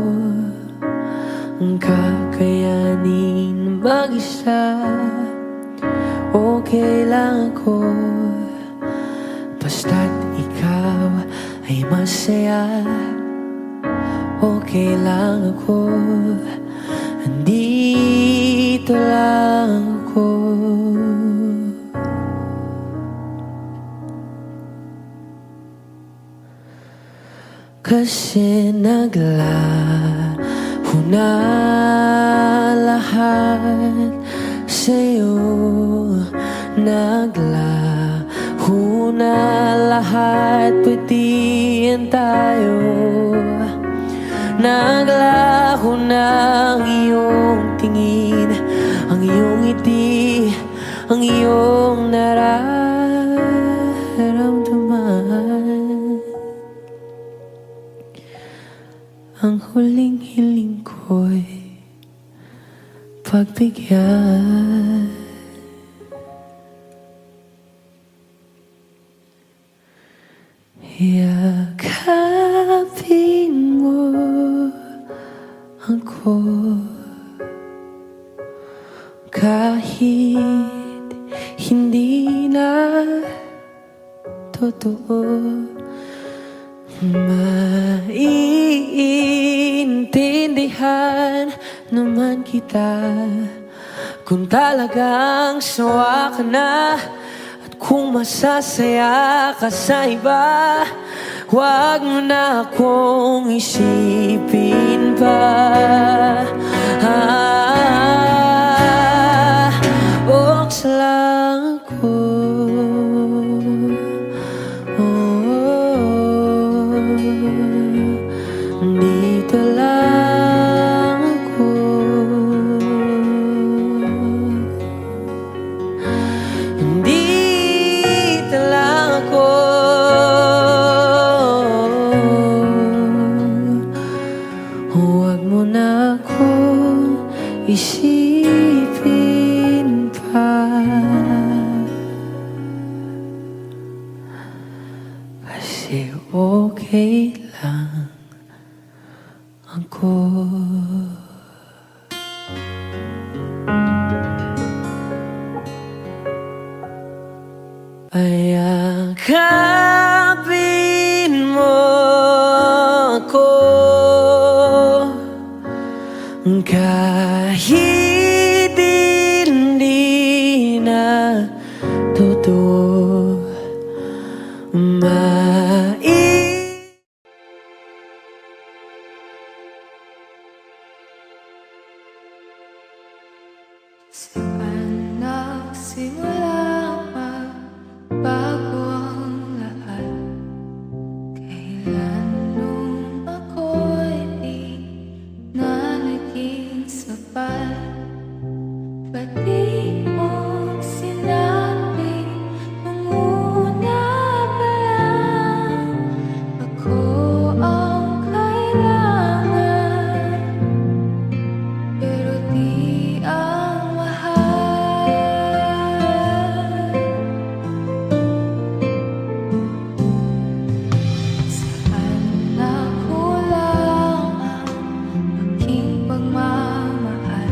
Kakayanin mag-isa. Okay lang ako. Basta't ikaw ay masaya. Okay lang ako. Andito lang ako. Kasi naglaho na lahat sa'yo. Naglaho na lahat, pwedihan tayo. Naglaho na ang iyong tingin, ang iyong ngiti, ang iyong nararamdaman. Ang huling hiling ko'y pagbigyan. Yakapin mo ako Kahit hindi na totoo, maiintindihan naman kita kung talagang sawa ka na. At kung masasaya ka sa iba, huwag mo na akong isipin pa. Buksa lang ako, dito lang ako. Dito lang ako. Huwag mo na akong isipin pa, kasi okay lang ako. Ayakapin mo ako kahit hindi na totoo. Saan nagsimula magbago ang lahat? Kailan nung ako'y di na naging sapat? Ba't di mo sinabi nung una pa lang ako ang kailangan, pero di ang mahal? Saan nakulang ang aking pagmamahal?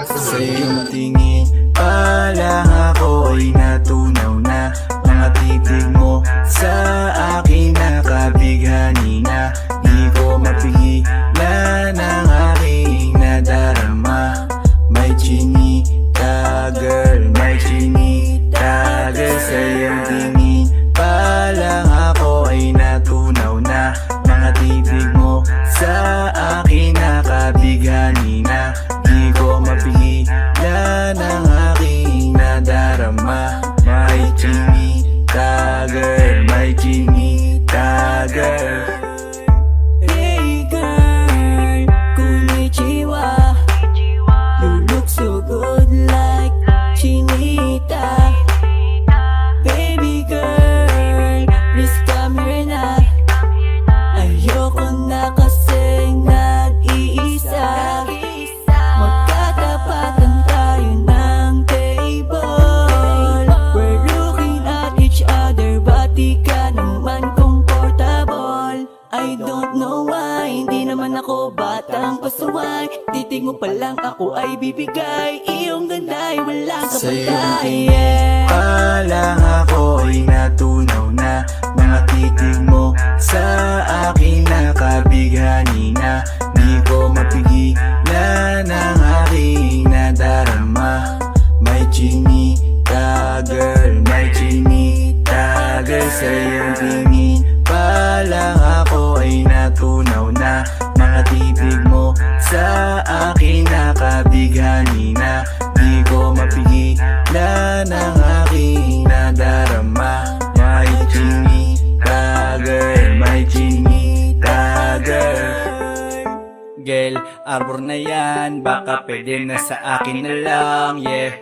Sa iyong tingin pa lang ako ay natunaw na. Mga titig mo sa akin nakabighani na. Di ko mapigilan ang aking nadarama. May chinita girl, may chinita girl. Sa iyong tingin pa lang ako ay natunaw na. Mga titig mo sa akin nakabighani na. Di ko mapigilan ang aking nadarama. May chinita girl, may chinita girl. Hey girl, konnichiwa. You look so good like chinita. Baby girl, please come here na. Ayoko na kasing nag-iisa. Magkatapatan tayo ng table. We're looking at each other, but di ka naman comfortable. I don't know why, hindi naman ako batang pasaway. Titig mo pa lang ako ay bibigay. Iyong ganda ay walang Sa iyong kapatay. tingin pa lang ako ay natunaw na. Mga titig mo sa akin nakabighani na. Di ko mapigilan ang aking nadarama. May chinita girl, may chinita girl. Sa iyong tingin pa lang ako ay natunaw na. Mga titig mo sa akin nakabighani na. Di ko mapigilan ang aking nadarama. May chinita girl, may chinita girl. Girl, arbor na yan, baka pwede na sa akin na lang, yeah.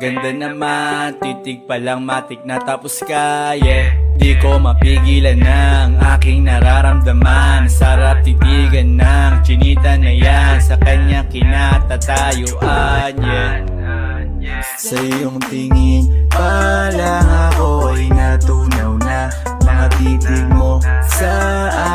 Ganda naman, titig pa lang matik na tapos ka, yeah. Di ko mapigilan ng aking nararamdaman. Sarap titigan ng chinita na yan. Sa kanya kinatatayuan, yeah. Sa iyong tingin pa lang ako ay natunaw na. Mga titig mo sa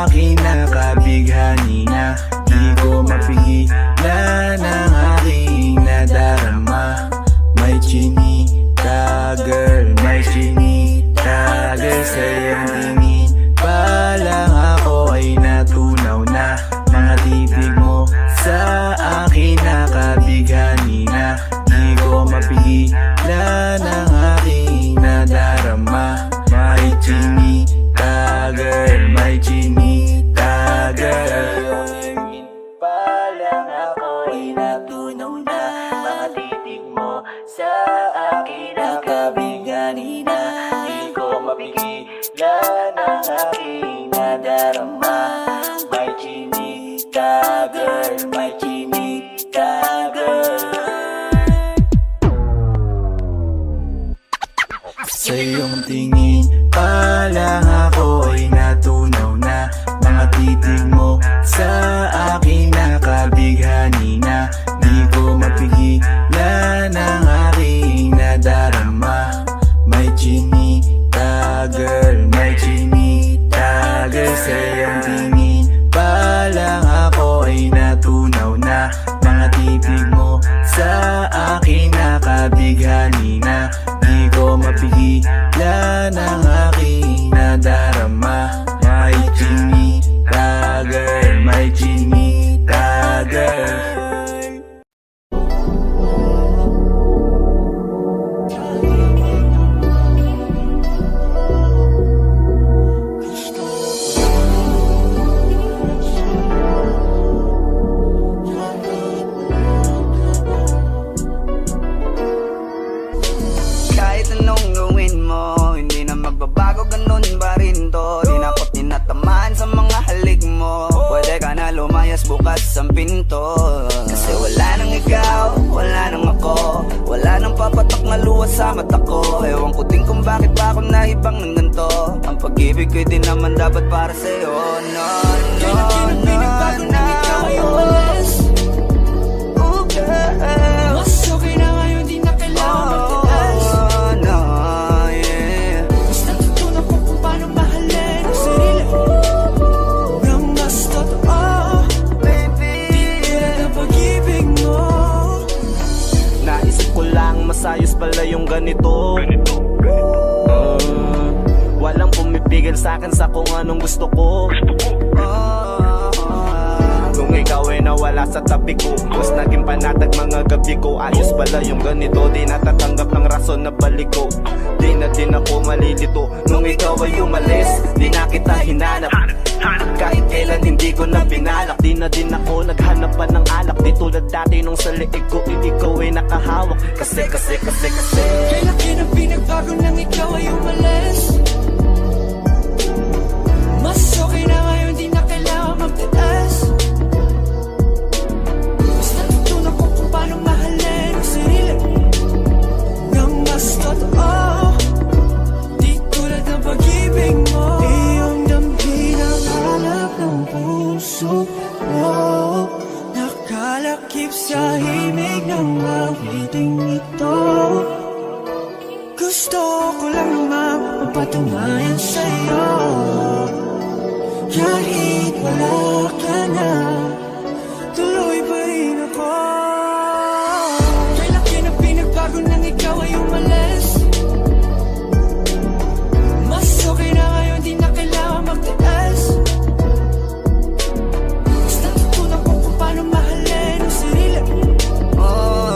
akin nakabighani na. Di ko mapigilan ang aking nadarama. May chinita girl, may chinita girl. Sa iyong tingin pa lang ako ay natunaw na. Mga titig mo sa akin nakabighani na. Di ko mapigilan ang aking nadarama. May chinita girl, may chinita girl. Pa lang ako ay natunaw na. Mga titig mo sa akin nakabighani na. Di ko mapigilan ang aking nadarama. May chinita girl, may chinita girl. Sa iyong tingin pa lang ako ay natunaw na. Mga titig mo sa akin nakabighani na. Di ko mapigilan ang aking nadarama. May chinita girl, may chinita girl. Sa iyong tingin pa lang ako ay natunaw na. Mga titig mo sa akin nakabighani na. Di ko mapigilan ang aking nadarama. May chinita girl, may chinita girl. Kahit anong gawin mo, hindi na magbabago, ganun ba rin to? Di na ako tinatamaan sa mga halik mo. Pwede ka na lumayas, bukas ang pinto. Kasi wala nang ikaw, wala nang ako. Wala nang papatak na luha sa mata ko. Ewan ko din kung bakit pa ako naibang ng ganito. Ang pag-ibig ko'y di naman dapat para sa'yo. No, no, no, no. Oh, girl. Mas okay na ngayon, di na kailangan magtalas. Oh, no, yeah. Mas natutunan ko kung paano mahalin ang sarili nang mas totoo. Baby, Di tulad ng pag-ibig mo. sa'kin sa kung anong gusto ko. Nung ikaw ay nawala sa tabi ko, mas naging panatag mga gabi ko. Ayos pala yung ganito, di natatanggap ng rason na balik ko. Di na din ako malilito. Nung ikaw ay umalis, di na kita hinanap. Kahit kailan hindi ko na binalak. Di na din ako naghanap pa ng alak. Di tulad dati nung sa liig ko, ikaw ay nakahawak. Kasi kailan kinang pinagbago nang ikaw ay umalis? Mas okay na ngayon, di na kailangan magtiis. Mas natutunan ko kung paano mahalin ang sarili nang mas totoo. Di tulad ng pag-ibig mo. Iyong damhin ang hanap ng puso mo. Nakalakip sa himig ng awiting ito. Gusto ko lang naman mapatunayan sa'yo. Kahit wala ka na, tuloy pa rin ako. Kailan kinang pinagbago nang ikaw ay umalis? Mas okay na ngayon, di na kailangan magtiis. Mas natutunan ko kung paano mahalin ang sarili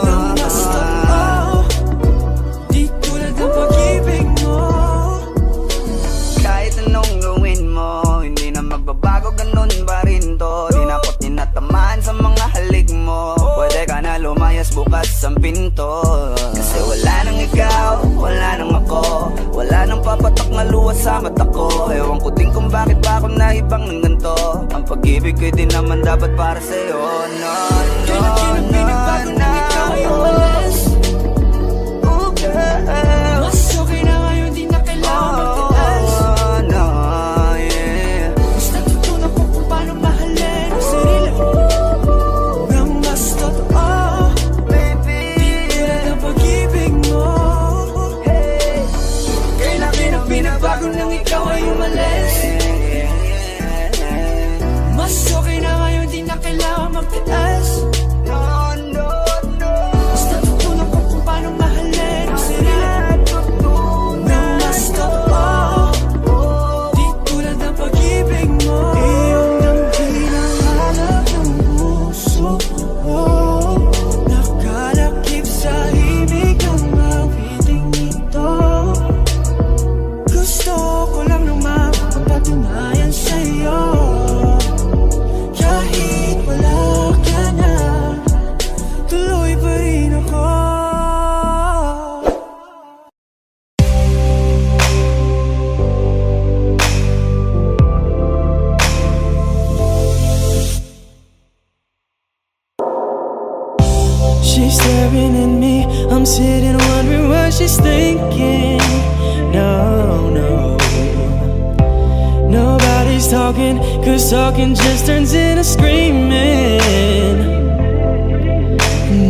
nang mas totoo. Di tulad ng pag-ibig mo. Kahit anong gawin mo, hindi na magbabago, ganun pa rin to. Di na ako tinatamaan sa mga halik mo. Pwede ka na lumayas, bukas ang pinto. Kasi wala nang ikaw, wala nang ako. Wala nang papatak na luha sa mata ko. Ewan ko din kung bakit pa ako naibang ng ganito. Ang pag-ibig ko'y di naman dapat para sa'yo. No, Kailan kinang pinagbago nang ikaw ay umalis? Mas okay na ngayon, di na kailangan magtiis. Mas natutunan ko kung paano mahalin ang sarili nang mas totoo. Di tulad ng pag-ibig mo. Kailan kinang pinagbago nang ikaw ay umalis? Mas okay na ngayon, di na kailangan magtiis. Mas natutunan ko kung paano mahalin ang sarili nang mas totoo. Di tulad ng pag-ibig mo. Iyong damhin ang hanap ng puso mo. Nakalakip sa himig ng awiting ito. Gusto ko lang naman mapatunayan sa'yo. Kahit wala ka na, tuloy pa rin ako. She's staring at me, I'm sitting wondering what she's thinking. No, nobody's talking, cause talking just turns into screaming.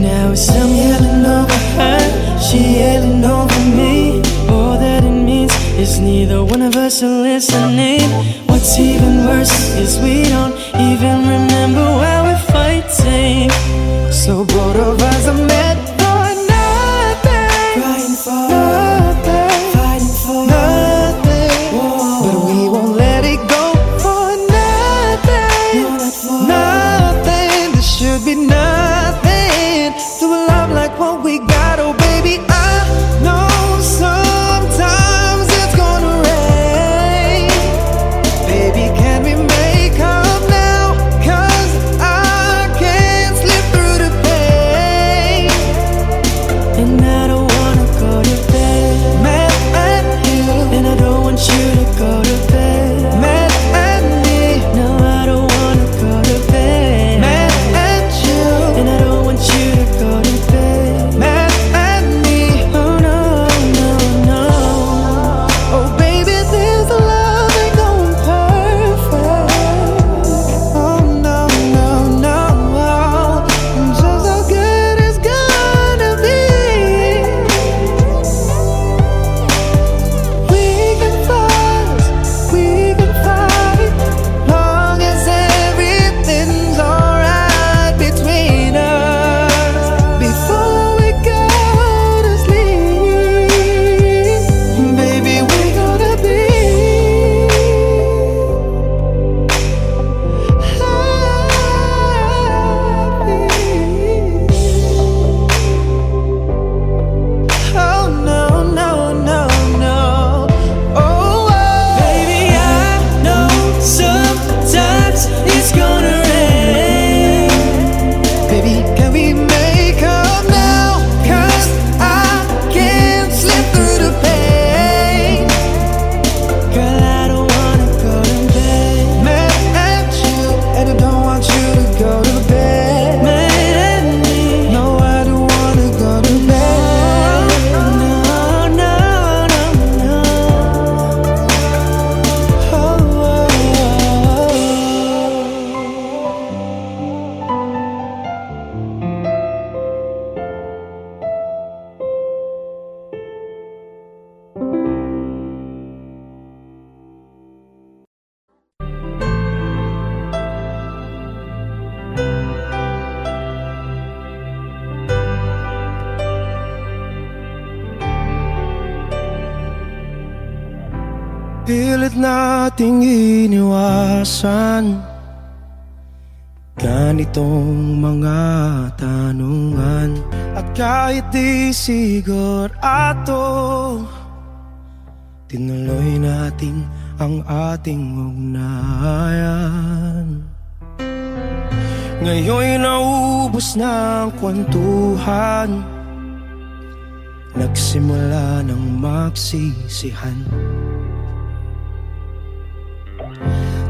Now it's I'm yelling over her, she yelling over me. All that it means is neither one of us are listening. What's even worse is we don't even remember why we're fighting. So both of us are meant for nothing, fighting for nothing, fighting for nothing. Whoa. But we won't let it go for nothing, no, not for nothing. There should be nothing to a love like what we got. Oh baby, I know sometimes it's gonna rain. Baby, can we make up now? 'Cause I can't slip through the pain. Pilit nating iniwasan ganitong mga tanungan. At kahit di sigurado, tinuloy natin ang ating ugnayan. Ngayon'y naubos na ang kwentuhan, nagsimula ng magsisihan.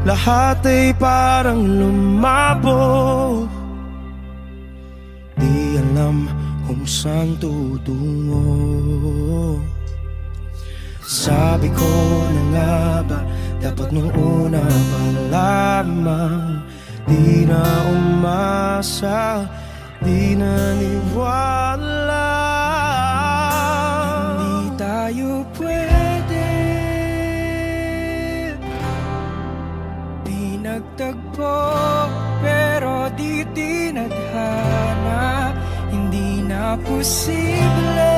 Lahat ay parang lumabo, di alam kung saan tutungo. Sabi ko na nga ba, dapat nung una pa lamang, di na umasa, di naniwala. Hindi tayo pwede, di nagtagpo, pero di tinadhana. Hindi na posible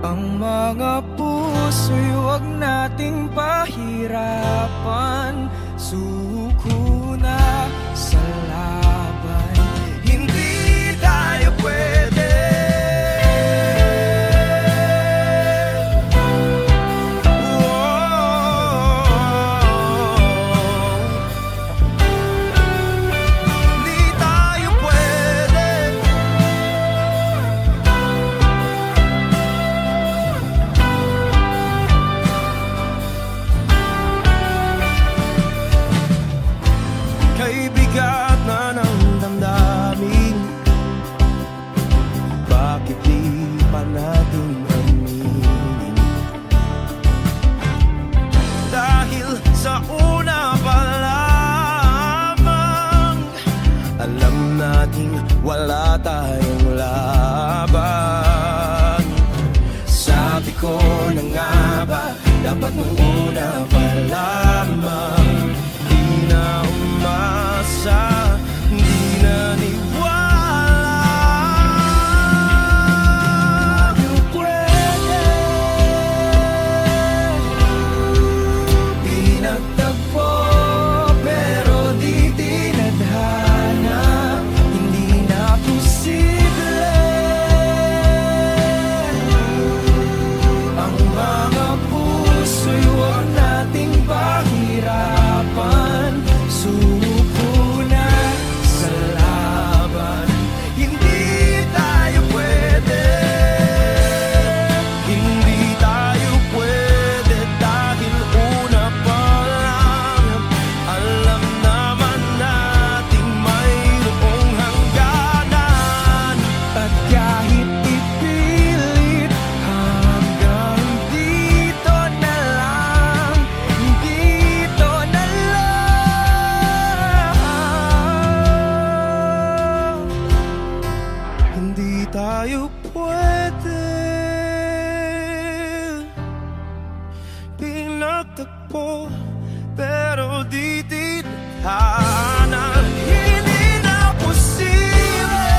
ang mga puso'y huwag nating pahirapan. Suko na sa laban, hindi tayo pwede. Hindi tayo pwede. Kay bigat na ng damdamin, bakit di pa natin aminin? Dahil sa una pa lamang, alam nating wala tayong laban. Sabi ko na nga ba, dapat nung una pa lamang, di na umasa, di naniwala. Tayo pwede, di nagtagpo, pero di tinadhana. Hindi na posible ang mga puso'y huwag nating pahirapan. Suko na sa laban, hindi tayo pwede. Hindi tayo pwede dahil una pa lang, alam naman nating mayroong hangganan. At kahit ipilit, hanggang dito na lang, dito na lang. Hindi tayo pwede, pinagtagpo, pero di tinadhana. Hindi na posible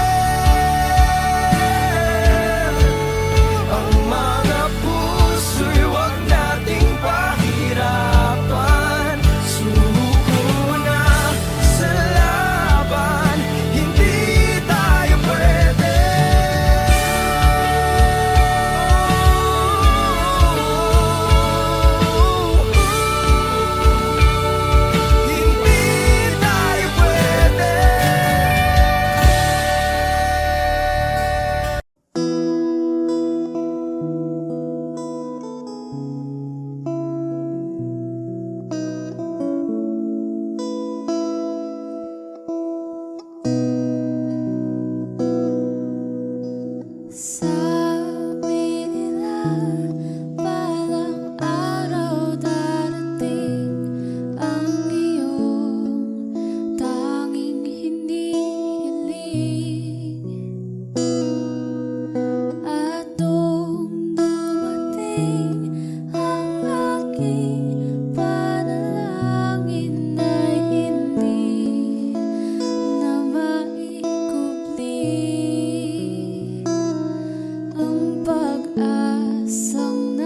ang mga puso'y huwag nating pahirapan. Suko na sa laban, hindi tayo pwede. Hindi tayo pwede. Sabi nila balang araw darating ang iyong tanging hinihiling. At nung dumating ang aking panalangin ay hindi na maikubli ang pag-asang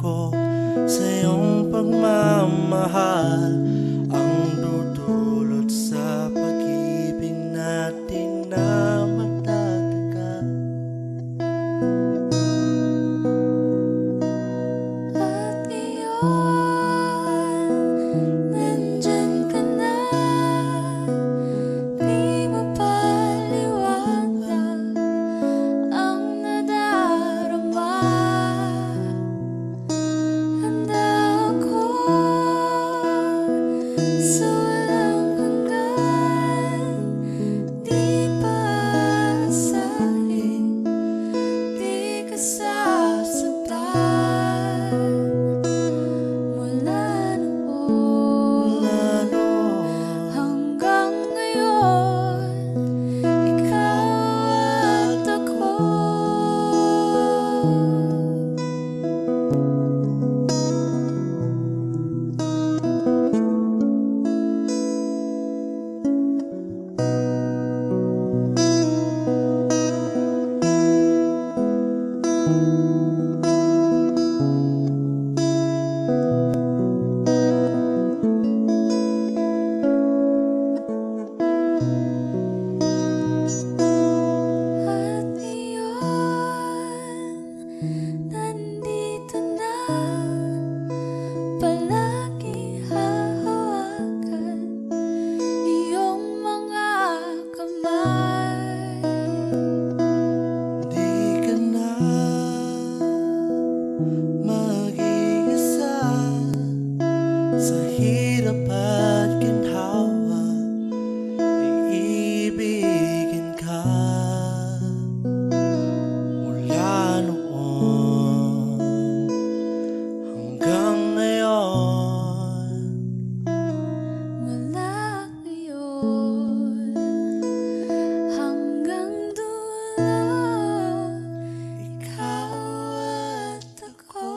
ko sa iyong pagmamahal ang dudulot sa pag-ibig natin na matatagal. At ngayon, nandyan ka na. Di mo paliwanag ang nadarama. Handa ako sa walang hanggan. Di paasahin, di ka sasaktan. Mula noon hanggang ngayon, ikaw at ako. At ngayon, nandito na. Palagi hahawakan iyong mga kamay. Di ka na mag-iisa sa hirap at ginhawa. Iibigin ka mula noon hanggang ngayon. Mula ngayon hanggang dulo, ikaw at ako.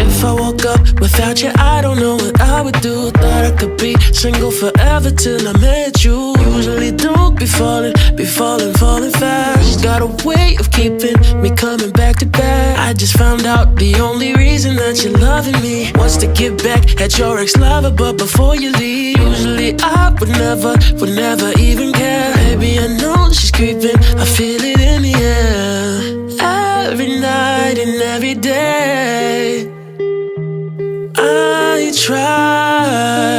If I woke up without you, I don't know what I would do. Thought I could be single forever till I met you. Usually don't be falling fast. Got a way of keeping me coming back to back. I just found out the only reason that you're loving me was to get back at your ex-lover, but before you leave, usually I would never even care. Baby, I know she's creeping, I feel it in the air. Every night and every day, I tried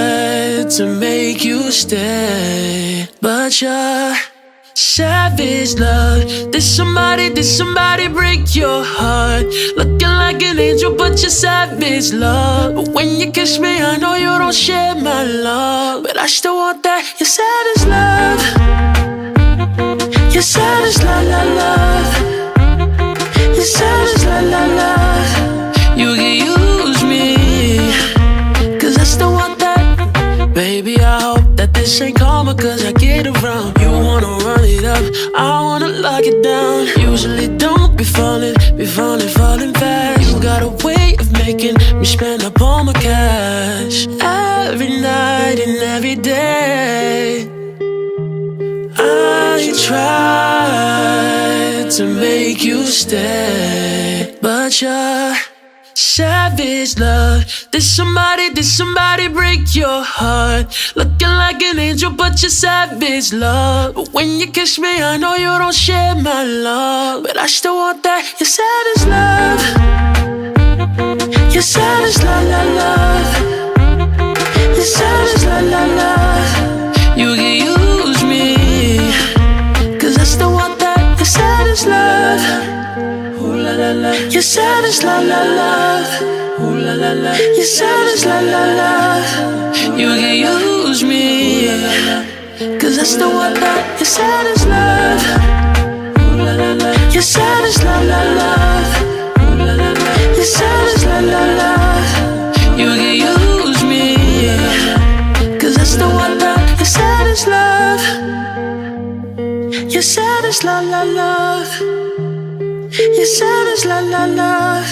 to make you stay, but you're savage love. Did somebody break your heart? Looking like an angel, but you're savage love. But when you kiss me, I know you don't share my love, but I still want that. You're savage love. You're savage love, love, love. You're savage love, love, love. You can use me, 'cause I still want that. Baby, I hope that this ain't karma, 'cause I get around. You wanna run it up, I wanna lock it down. Usually don't be falling fast. You got a way of making me spend up all my cash. Every night and every day, I tried to make you stay, but you're savage love. Did somebody break your heart? Looking like an angel, but you're savage love. But when you kiss me, I know you don't share my love, but I still want that. You're savage love. You're savage love, love, love. You're savage love, love, love. You can use me, 'cause I still want that. You're savage love. Ooh la la la. You're savage love, love, love. Ooh la la la. You're savage love, love, love. You can use me, 'cause I still want that. You're savage love. Ooh la la la. You're savage love, love, love. Ooh la la la. You're savage love, love, love. You can use me, 'cause I still want that. You're savage love. You're savage love, love, love. You said it's la la la,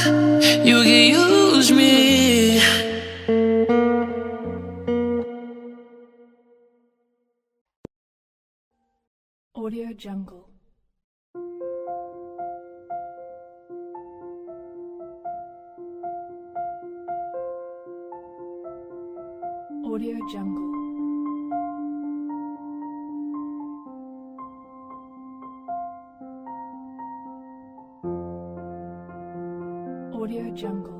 you can use me. Audio Jungle. Audio Jungle. Audio Jungle.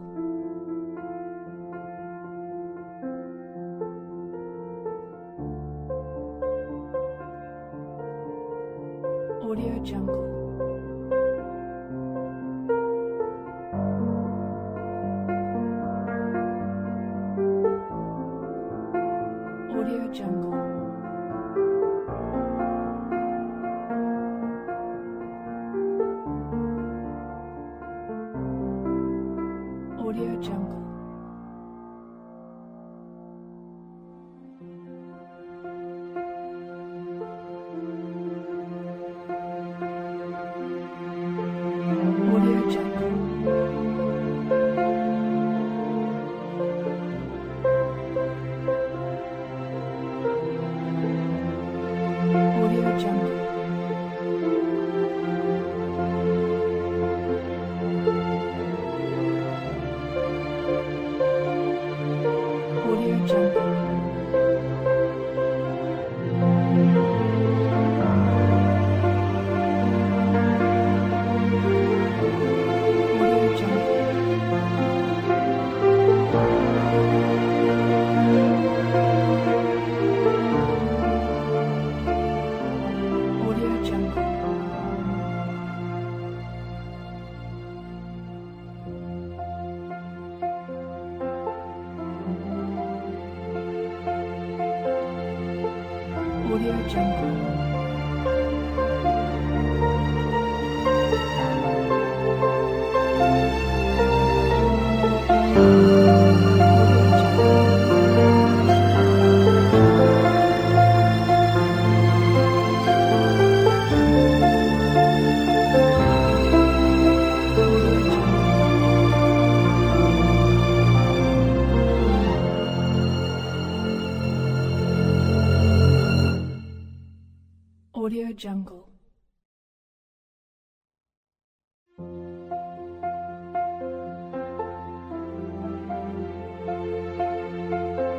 Audio Jungle. Audio Jungle. Audio Jungle. Audio Jungle. Audio Jungle. Audio Jungle. Audio Jungle. Audio Jungle. Audio Jungle. Audio Jungle.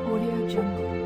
Audio Jungle.